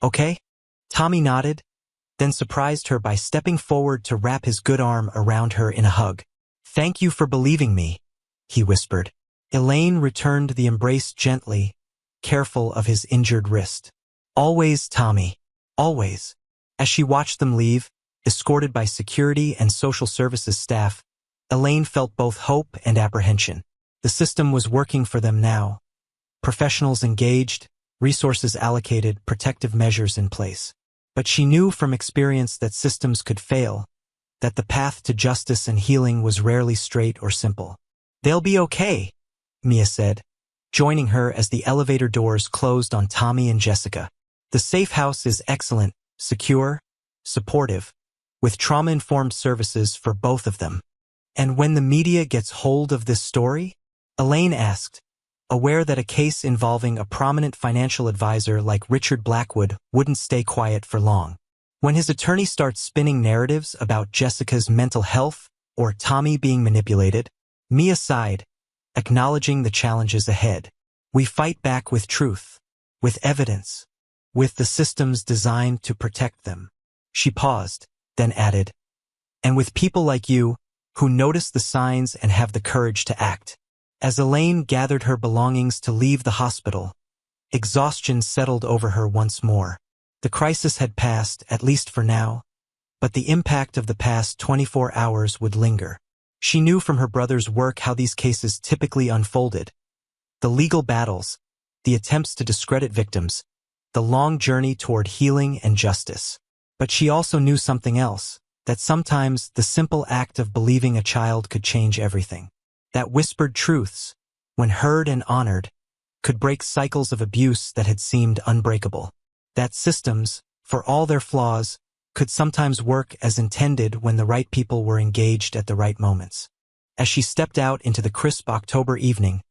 [SPEAKER 1] Okay?" Tommy nodded, then surprised her by stepping forward to wrap his good arm around her in a hug. "Thank you for believing me," he whispered. Elaine returned the embrace gently, careful of his injured wrist. "Always, Tommy. Always." As she watched them leave, escorted by security and social services staff, Elaine felt both hope and apprehension. The system was working for them now. Professionals engaged, resources allocated, protective measures in place. But she knew from experience that systems could fail, that the path to justice and healing was rarely straight or simple. "They'll be okay," Mia said, joining her as the elevator doors closed on Tommy and Jessica. The safe house is excellent, secure, supportive, with trauma-informed services for both of them. And when the media gets hold of this story? Elaine asked, aware that a case involving a prominent financial advisor like Richard Blackwood wouldn't stay quiet for long. When his attorney starts spinning narratives about Jessica's mental health or Tommy being manipulated, Mia sighed, acknowledging the challenges ahead. We fight back with truth, with evidence, with the systems designed to protect them. She paused, then added, and with people like you, who notice the signs and have the courage to act. As Elaine gathered her belongings to leave the hospital, exhaustion settled over her once more. The crisis had passed, at least for now, but the impact of the past 24 hours would linger. She knew from her brother's work how these cases typically unfolded. The legal battles, the attempts to discredit victims, the long journey toward healing and justice. But she also knew something else, that sometimes the simple act of believing a child could change everything. That whispered truths, when heard and honored, could break cycles of abuse that had seemed unbreakable. That systems, for all their flaws, could sometimes work as intended when the right people were engaged at the right moments. As she stepped out into the crisp October evening,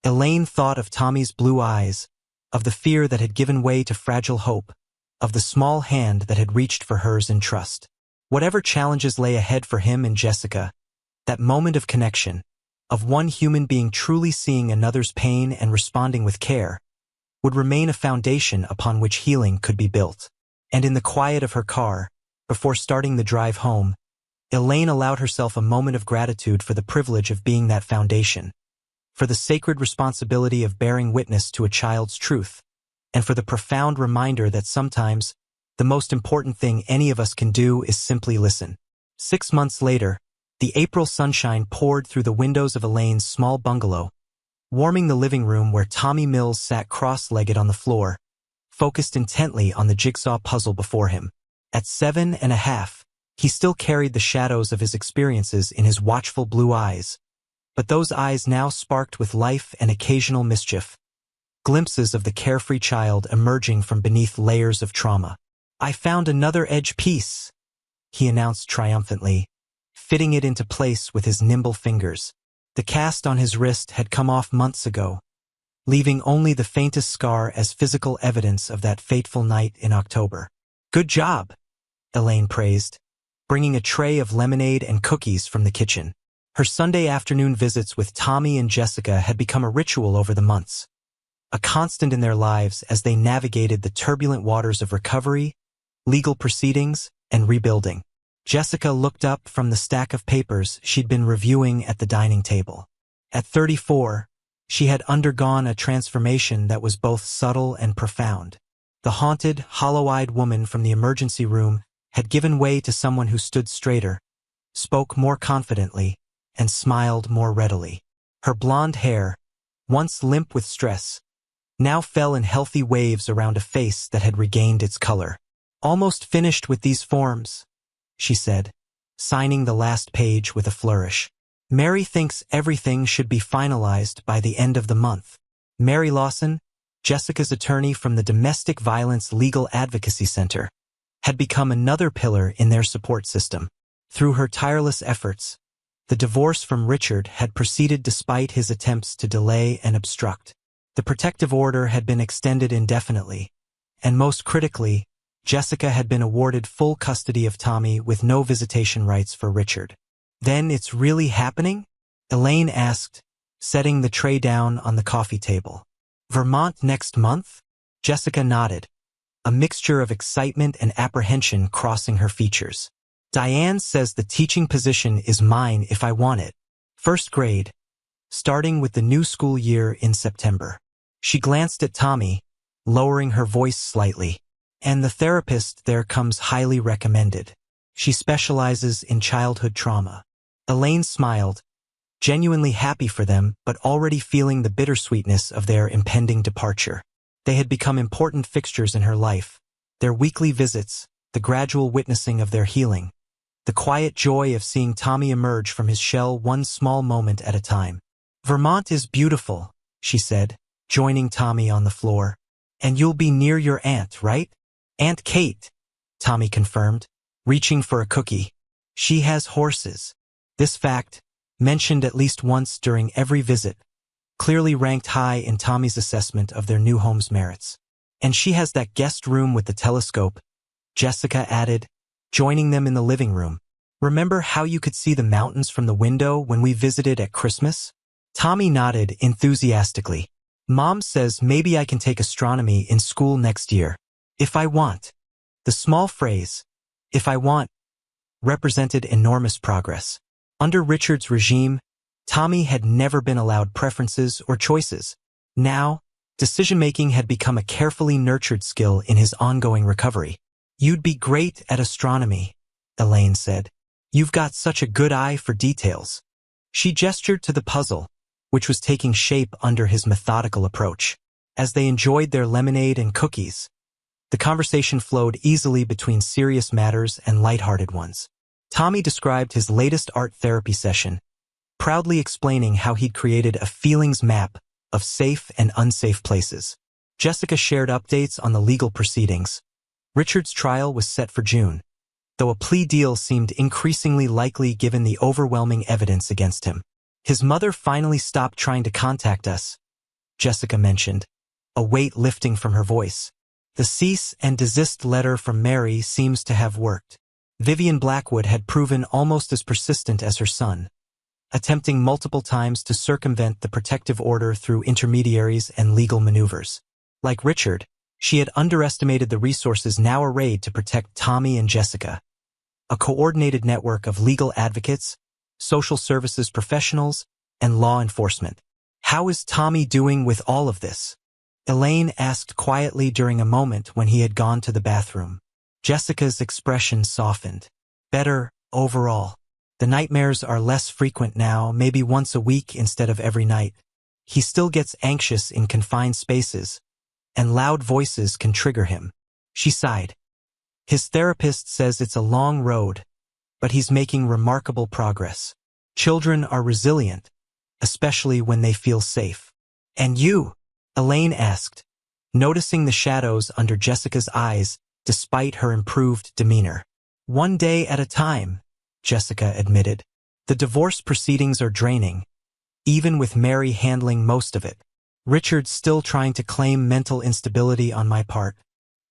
[SPEAKER 1] Elaine thought of Tommy's blue eyes, of the fear that had given way to fragile hope, of the small hand that had reached for hers in trust. Whatever challenges lay ahead for him and Jessica, that moment of connection, of one human being truly seeing another's pain and responding with care, would remain a foundation upon which healing could be built. And in the quiet of her car, before starting the drive home, Elaine allowed herself a moment of gratitude for the privilege of being that foundation, for the sacred responsibility of bearing witness to a child's truth, and for the profound reminder that sometimes the most important thing any of us can do is simply listen. 6 months later, the April sunshine poured through the windows of Elaine's small bungalow, warming the living room where Tommy Mills sat cross-legged on the floor, focused intently on the jigsaw puzzle before him. At 7.5, he still carried the shadows of his experiences in his watchful blue eyes, but those eyes now sparked with life and occasional mischief, glimpses of the carefree child emerging from beneath layers of trauma. I found another edge piece, he announced triumphantly, fitting it into place with his nimble fingers. The cast on his wrist had come off months ago, leaving only the faintest scar as physical evidence of that fateful night in October. Good job, Elaine praised, bringing a tray of lemonade and cookies from the kitchen. Her Sunday afternoon visits with Tommy and Jessica had become a ritual over the months, a constant in their lives as they navigated the turbulent waters of recovery, legal proceedings, and rebuilding. Jessica looked up from the stack of papers she'd been reviewing at the dining table. At 34, she had undergone a transformation that was both subtle and profound. The haunted, hollow-eyed woman from the emergency room had given way to someone who stood straighter, spoke more confidently, and smiled more readily. Her blonde hair, once limp with stress, now fell in healthy waves around a face that had regained its color. Almost finished with these forms, she said, signing the last page with a flourish. Mary thinks everything should be finalized by the end of the month. Mary Lawson, Jessica's attorney from the Domestic Violence Legal Advocacy Center, had become another pillar in their support system. Through her tireless efforts, the divorce from Richard had proceeded despite his attempts to delay and obstruct. The protective order had been extended indefinitely, and most critically, Jessica had been awarded full custody of Tommy with no visitation rights for Richard. Then it's really happening? Elaine asked, setting the tray down on the coffee table. Vermont next month? Jessica nodded, a mixture of excitement and apprehension crossing her features. Diane says the teaching position is mine if I want it. First grade, starting with the new school year in September. She glanced at Tommy, lowering her voice slightly. And the therapist there comes highly recommended. She specializes in childhood trauma. Elaine smiled, genuinely happy for them but already feeling the bittersweetness of their impending departure. They had become important fixtures in her life, their weekly visits, the gradual witnessing of their healing, the quiet joy of seeing Tommy emerge from his shell one small moment at a time. Vermont is beautiful, she said, joining Tommy on the floor. And you'll be near your aunt, right? Aunt Kate, Tommy confirmed, reaching for a cookie. She has horses. This fact, mentioned at least once during every visit, clearly ranked high in Tommy's assessment of their new home's merits. And she has that guest room with the telescope, Jessica added, joining them in the living room. Remember how you could see the mountains from the window when we visited at Christmas? Tommy nodded enthusiastically. Mom says maybe I can take astronomy in school next year. If I want. The small phrase, if I want, represented enormous progress. Under Richard's regime, Tommy had never been allowed preferences or choices. Now, decision-making had become a carefully nurtured skill in his ongoing recovery. You'd be great at astronomy, Elaine said. You've got such a good eye for details. She gestured to the puzzle, which was taking shape under his methodical approach. As they enjoyed their lemonade and cookies, the conversation flowed easily between serious matters and lighthearted ones. Tommy described his latest art therapy session, proudly explaining how he'd created a feelings map of safe and unsafe places. Jessica shared updates on the legal proceedings. Richard's trial was set for June, though a plea deal seemed increasingly likely given the overwhelming evidence against him. His mother finally stopped trying to contact us, Jessica mentioned, a weight lifting from her voice. The cease and desist letter from Mary seems to have worked. Vivian Blackwood had proven almost as persistent as her son, attempting multiple times to circumvent the protective order through intermediaries and legal maneuvers. Like Richard, she had underestimated the resources now arrayed to protect Tommy and Jessica. A coordinated network of legal advocates, social services professionals, and law enforcement. How is Tommy doing with all of this? Elaine asked quietly during a moment when he had gone to the bathroom. Jessica's expression softened. Better, overall. The nightmares are less frequent now, maybe once a week instead of every night. He still gets anxious in confined spaces, and loud voices can trigger him. She sighed. His therapist says it's a long road, but he's making remarkable progress. Children are resilient, especially when they feel safe. And you? Elaine asked, noticing the shadows under Jessica's eyes despite her improved demeanor. One day at a time, Jessica admitted. The divorce proceedings are draining, even with Mary handling most of it. Richard's still trying to claim mental instability on my part,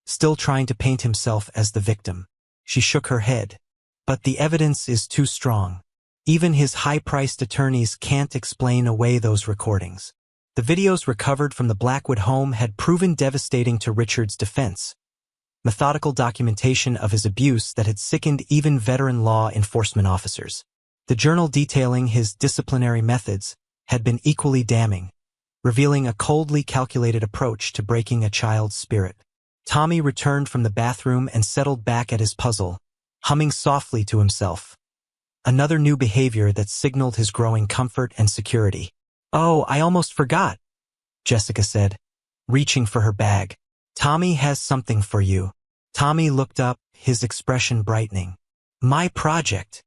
[SPEAKER 1] still trying to paint himself as the victim. She shook her head. But the evidence is too strong. Even his high-priced attorneys can't explain away those recordings. The videos recovered from the Blackwood home had proven devastating to Richard's defense. Methodical documentation of his abuse that had sickened even veteran law enforcement officers. The journal detailing his disciplinary methods had been equally damning, revealing a coldly calculated approach to breaking a child's spirit. Tommy returned from the bathroom and settled back at his puzzle, humming softly to himself. Another new behavior that signaled his growing comfort and security. Oh, I almost forgot, Jessica said, reaching for her bag. Tommy has something for you. Tommy looked up, his expression brightening. My project.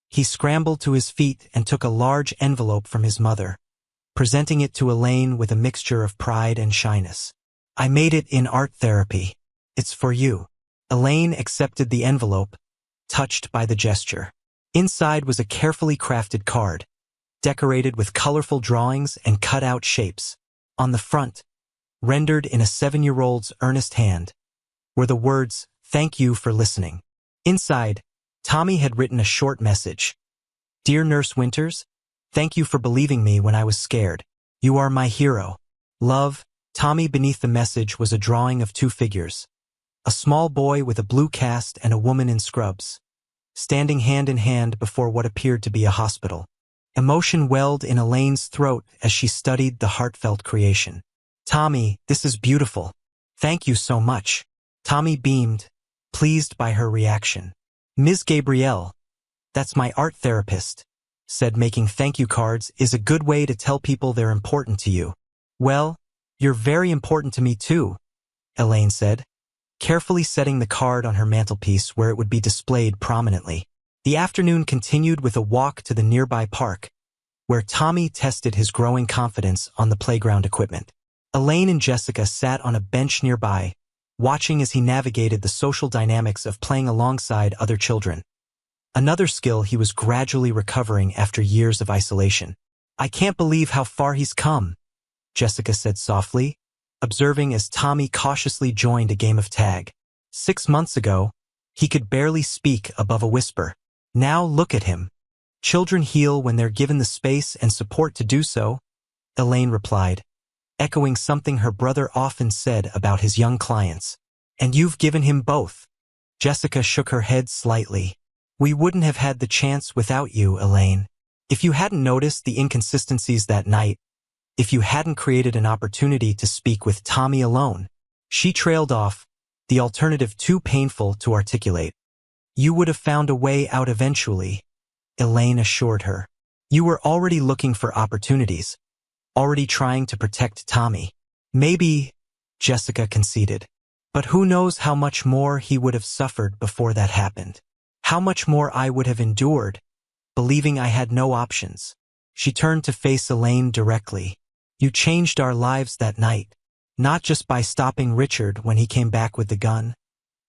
[SPEAKER 1] He scrambled to his feet and took a large envelope from his mother, presenting it to Elaine with a mixture of pride and shyness. I made it in art therapy. It's for you. Elaine accepted the envelope, touched by the gesture. Inside was a carefully crafted card, decorated with colorful drawings and cut-out shapes. On the front, rendered in a 7-year-old's earnest hand, were the words, "Thank you for listening." Inside, Tommy had written a short message. Dear Nurse Winters, thank you for believing me when I was scared. You are my hero. Love. Tommy. Beneath the message was a drawing of 2 figures. A small boy with a blue cast and a woman in scrubs, standing hand in hand before what appeared to be a hospital. Emotion welled in Elaine's throat as she studied the heartfelt creation. Tommy, this is beautiful. Thank you so much. Tommy beamed, pleased by her reaction. Ms. Gabrielle, that's my art therapist, said making thank you cards is a good way to tell people they're important to you. Well, you're very important to me too, Elaine said, carefully setting the card on her mantelpiece where it would be displayed prominently. The afternoon continued with a walk to the nearby park, where Tommy tested his growing confidence on the playground equipment. Elaine and Jessica sat on a bench nearby, watching as he navigated the social dynamics of playing alongside other children. Another skill he was gradually recovering after years of isolation. "I can't believe how far he's come," Jessica said softly, observing as Tommy cautiously joined a game of tag. 6 months ago, he could barely speak above a whisper. Now look at him. "Children heal when they're given the space and support to do so," Elaine replied, echoing something her brother often said about his young clients. "And you've given him both." Jessica shook her head slightly. "We wouldn't have had the chance without you, Elaine. If you hadn't noticed the inconsistencies that night, if you hadn't created an opportunity to speak with Tommy alone." She trailed off, the alternative too painful to articulate. "You would have found a way out eventually," Elaine assured her. "You were already looking for opportunities, already trying to protect Tommy." "Maybe," Jessica conceded. "But who knows how much more he would have suffered before that happened. How much more I would have endured, believing I had no options." She turned to face Elaine directly. "You changed our lives that night, not just by stopping Richard when he came back with the gun,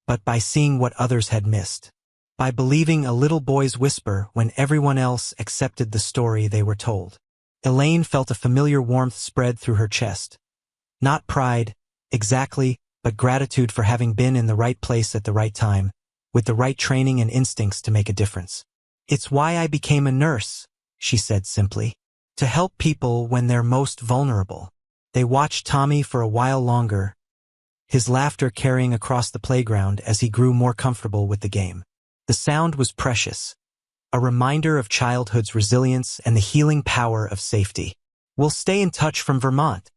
[SPEAKER 1] but by seeing what others had missed. By believing a little boy's whisper when everyone else accepted the story they were told." Elaine felt a familiar warmth spread through her chest. Not pride, exactly, but gratitude for having been in the right place at the right time, with the right training and instincts to make a difference. "It's why I became a nurse," she said simply. "To help people when they're most vulnerable." They watched Tommy for a while longer, his laughter carrying across the playground as he grew more comfortable with the game. The sound was precious, a reminder of childhood's resilience and the healing power of safety. "We'll stay in touch from Vermont,"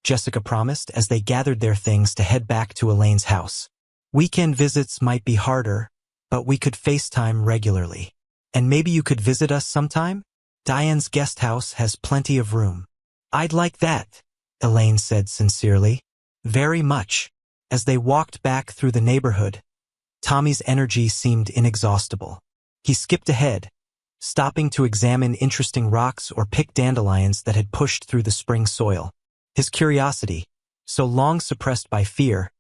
[SPEAKER 1] Jessica promised as they gathered their things to head back to Elaine's house. "Weekend visits might be harder, but we could FaceTime regularly. And maybe you could visit us sometime? Diane's guest house has plenty of room." "I'd like that," Elaine said sincerely. "Very much." As they walked back through the neighborhood, Tommy's energy seemed inexhaustible. He skipped ahead, stopping to examine interesting rocks or pick dandelions that had pushed through the spring soil. His curiosity, so long suppressed by fear,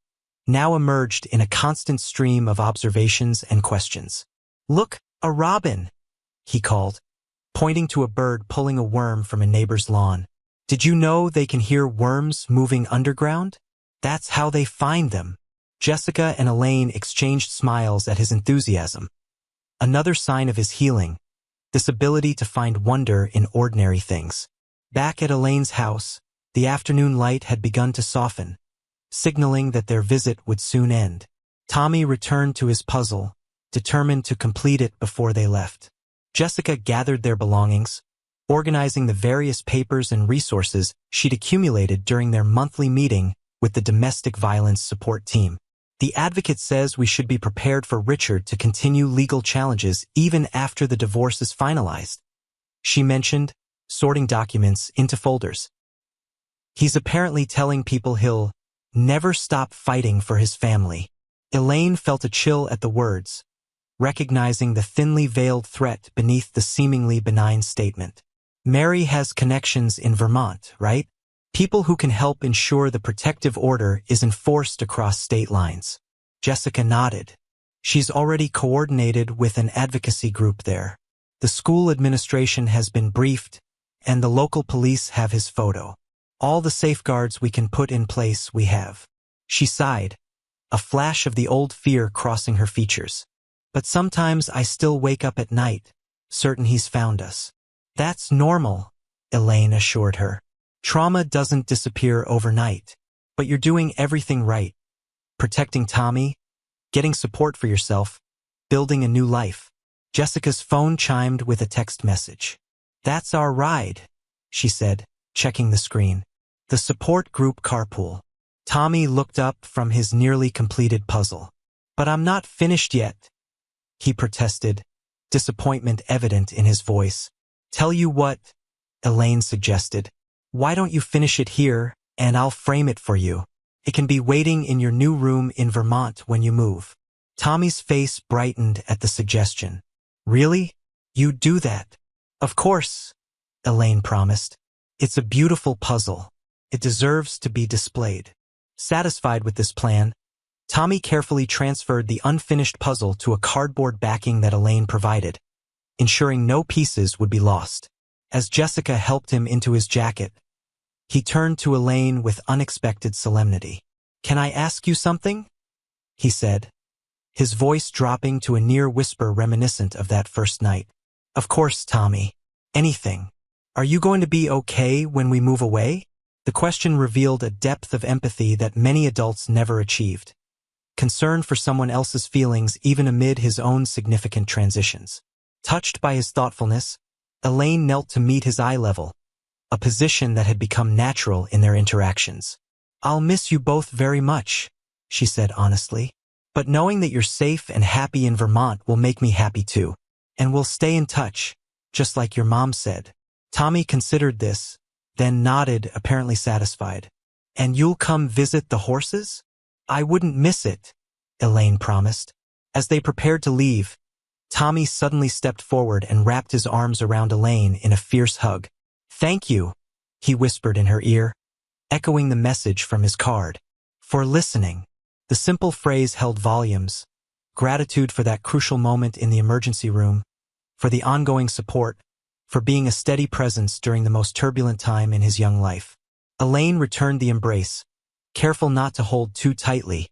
[SPEAKER 1] now emerged in a constant stream of observations and questions. "Look, a robin," he called, pointing to a bird pulling a worm from a neighbor's lawn. "Did you know they can hear worms moving underground? That's how they find them." Jessica and Elaine exchanged smiles at his enthusiasm. Another sign of his healing, this ability to find wonder in ordinary things. Back at Elaine's house, the afternoon light had begun to soften, signaling that their visit would soon end. Tommy returned to his puzzle, determined to complete it before they left. Jessica gathered their belongings, organizing the various papers and resources she'd accumulated during their monthly meeting with the domestic violence support team. "The advocate says we should be prepared for Richard to continue legal challenges even after the divorce is finalized," she mentioned, sorting documents into folders. "He's apparently telling people he'll never stop fighting for his family." Elaine felt a chill at the words, recognizing the thinly veiled threat beneath the seemingly benign statement. "Mary has connections in Vermont, right? People who can help ensure the protective order is enforced across state lines." Jessica nodded. "She's already coordinated with an advocacy group there. The school administration has been briefed, and the local police have his photo. All the safeguards we can put in place we have." She sighed, a flash of the old fear crossing her features. "But sometimes I still wake up at night, certain he's found us." "That's normal," Elaine assured her. "Trauma doesn't disappear overnight, but you're doing everything right. Protecting Tommy, getting support for yourself, building a new life." Jessica's phone chimed with a text message. "That's our ride," she said, checking the screen. "The support group carpool." Tommy looked up from his nearly completed puzzle. "But I'm not finished yet," he protested, disappointment evident in his voice. "Tell you what," Elaine suggested. "Why don't you finish it here, and I'll frame it for you? It can be waiting in your new room in Vermont when you move." Tommy's face brightened at the suggestion. "Really? You'd do that?" "Of course," Elaine promised. It's a beautiful puzzle. It deserves to be displayed. Satisfied with this plan, Tommy carefully transferred the unfinished puzzle to a cardboard backing that Elaine provided, ensuring no pieces would be lost. As Jessica helped him into his jacket, he turned to Elaine with unexpected solemnity. "Can I ask you something?" he said, his voice dropping to a near whisper reminiscent of that first night. "Of course, Tommy. Anything. Are you going to be okay when we move away?" The question revealed a depth of empathy that many adults never achieved. Concern for someone else's feelings even amid his own significant transitions. Touched by his thoughtfulness, Elaine knelt to meet his eye level, a position that had become natural in their interactions. "I'll miss you both very much," she said honestly. "But knowing that you're safe and happy in Vermont will make me happy too. And we'll stay in touch, just like your mom said." Tommy considered this, then nodded, apparently satisfied. "And you'll come visit the horses?" "I wouldn't miss it," Elaine promised. As they prepared to leave, Tommy suddenly stepped forward and wrapped his arms around Elaine in a fierce hug. "Thank you," he whispered in her ear, echoing the message from his card. "For listening." The simple phrase held volumes. Gratitude for that crucial moment in the emergency room, for the ongoing support, for being a steady presence during the most turbulent time in his young life. Elaine returned the embrace, careful not to hold too tightly,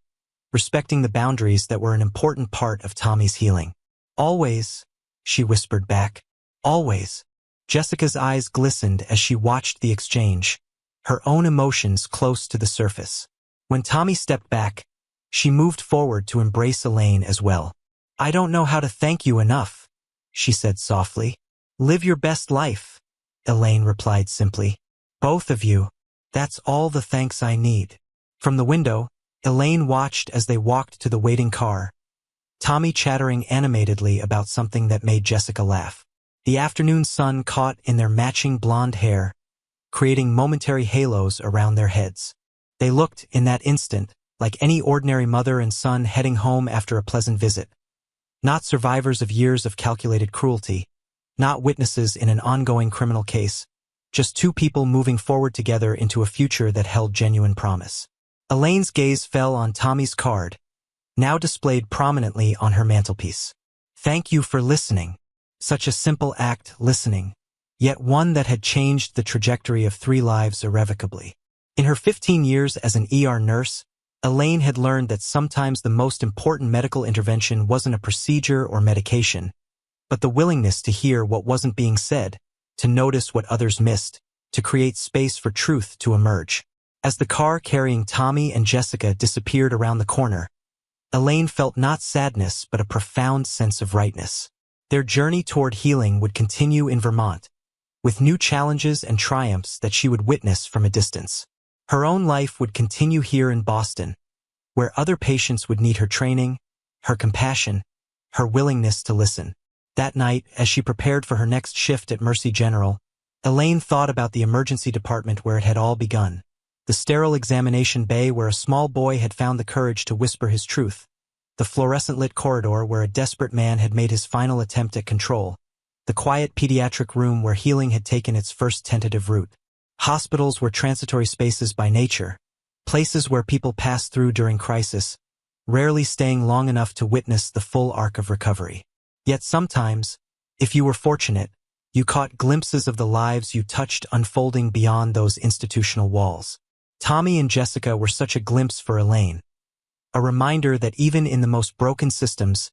[SPEAKER 1] respecting the boundaries that were an important part of Tommy's healing. "Always," she whispered back. "Always." Jessica's eyes glistened as she watched the exchange, her own emotions close to the surface. When Tommy stepped back, she moved forward to embrace Elaine as well. "I don't know how to thank you enough," she said softly. "Live your best life," Elaine replied simply. "Both of you. That's all the thanks I need." From the window, Elaine watched as they walked to the waiting car, Tommy chattering animatedly about something that made Jessica laugh. The afternoon sun caught in their matching blonde hair, creating momentary halos around their heads. They looked, in that instant, like any ordinary mother and son heading home after a pleasant visit. Not survivors of years of calculated cruelty, not witnesses in an ongoing criminal case, just two people moving forward together into a future that held genuine promise. Elaine's gaze fell on Tommy's card, now displayed prominently on her mantelpiece. "Thank you for listening." Such a simple act, listening, yet one that had changed the trajectory of 3 lives irrevocably. In her 15 years as an ER nurse, Elaine had learned that sometimes the most important medical intervention wasn't a procedure or medication, but the willingness to hear what wasn't being said, to notice what others missed, to create space for truth to emerge. As the car carrying Tommy and Jessica disappeared around the corner, Elaine felt not sadness but a profound sense of rightness. Their journey toward healing would continue in Vermont, with new challenges and triumphs that she would witness from a distance. Her own life would continue here in Boston, where other patients would need her training, her compassion, her willingness to listen. That night, as she prepared for her next shift at Mercy General, Elaine thought about the emergency department where it had all begun. The sterile examination bay where a small boy had found the courage to whisper his truth. The fluorescent-lit corridor where a desperate man had made his final attempt at control. The quiet pediatric room where healing had taken its first tentative root. Hospitals were transitory spaces by nature, places where people passed through during crisis, rarely staying long enough to witness the full arc of recovery. Yet sometimes, if you were fortunate, you caught glimpses of the lives you touched unfolding beyond those institutional walls. Tommy and Jessica were such a glimpse for Elaine, a reminder that even in the most broken systems,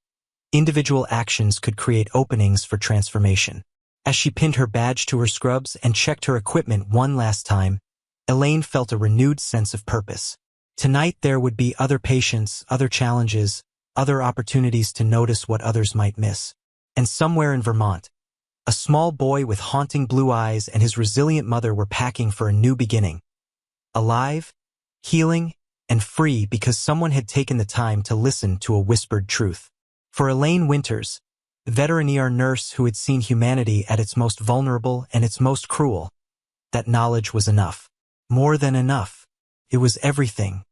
[SPEAKER 1] individual actions could create openings for transformation. As she pinned her badge to her scrubs and checked her equipment one last time, Elaine felt a renewed sense of purpose. Tonight there would be other patients, other challenges, other opportunities to notice what others might miss. And somewhere in Vermont, a small boy with haunting blue eyes and his resilient mother were packing for a new beginning. Alive, healing, and free because someone had taken the time to listen to a whispered truth. For Elaine Winters, veteran ER nurse who had seen humanity at its most vulnerable and its most cruel, that knowledge was enough. More than enough. It was everything.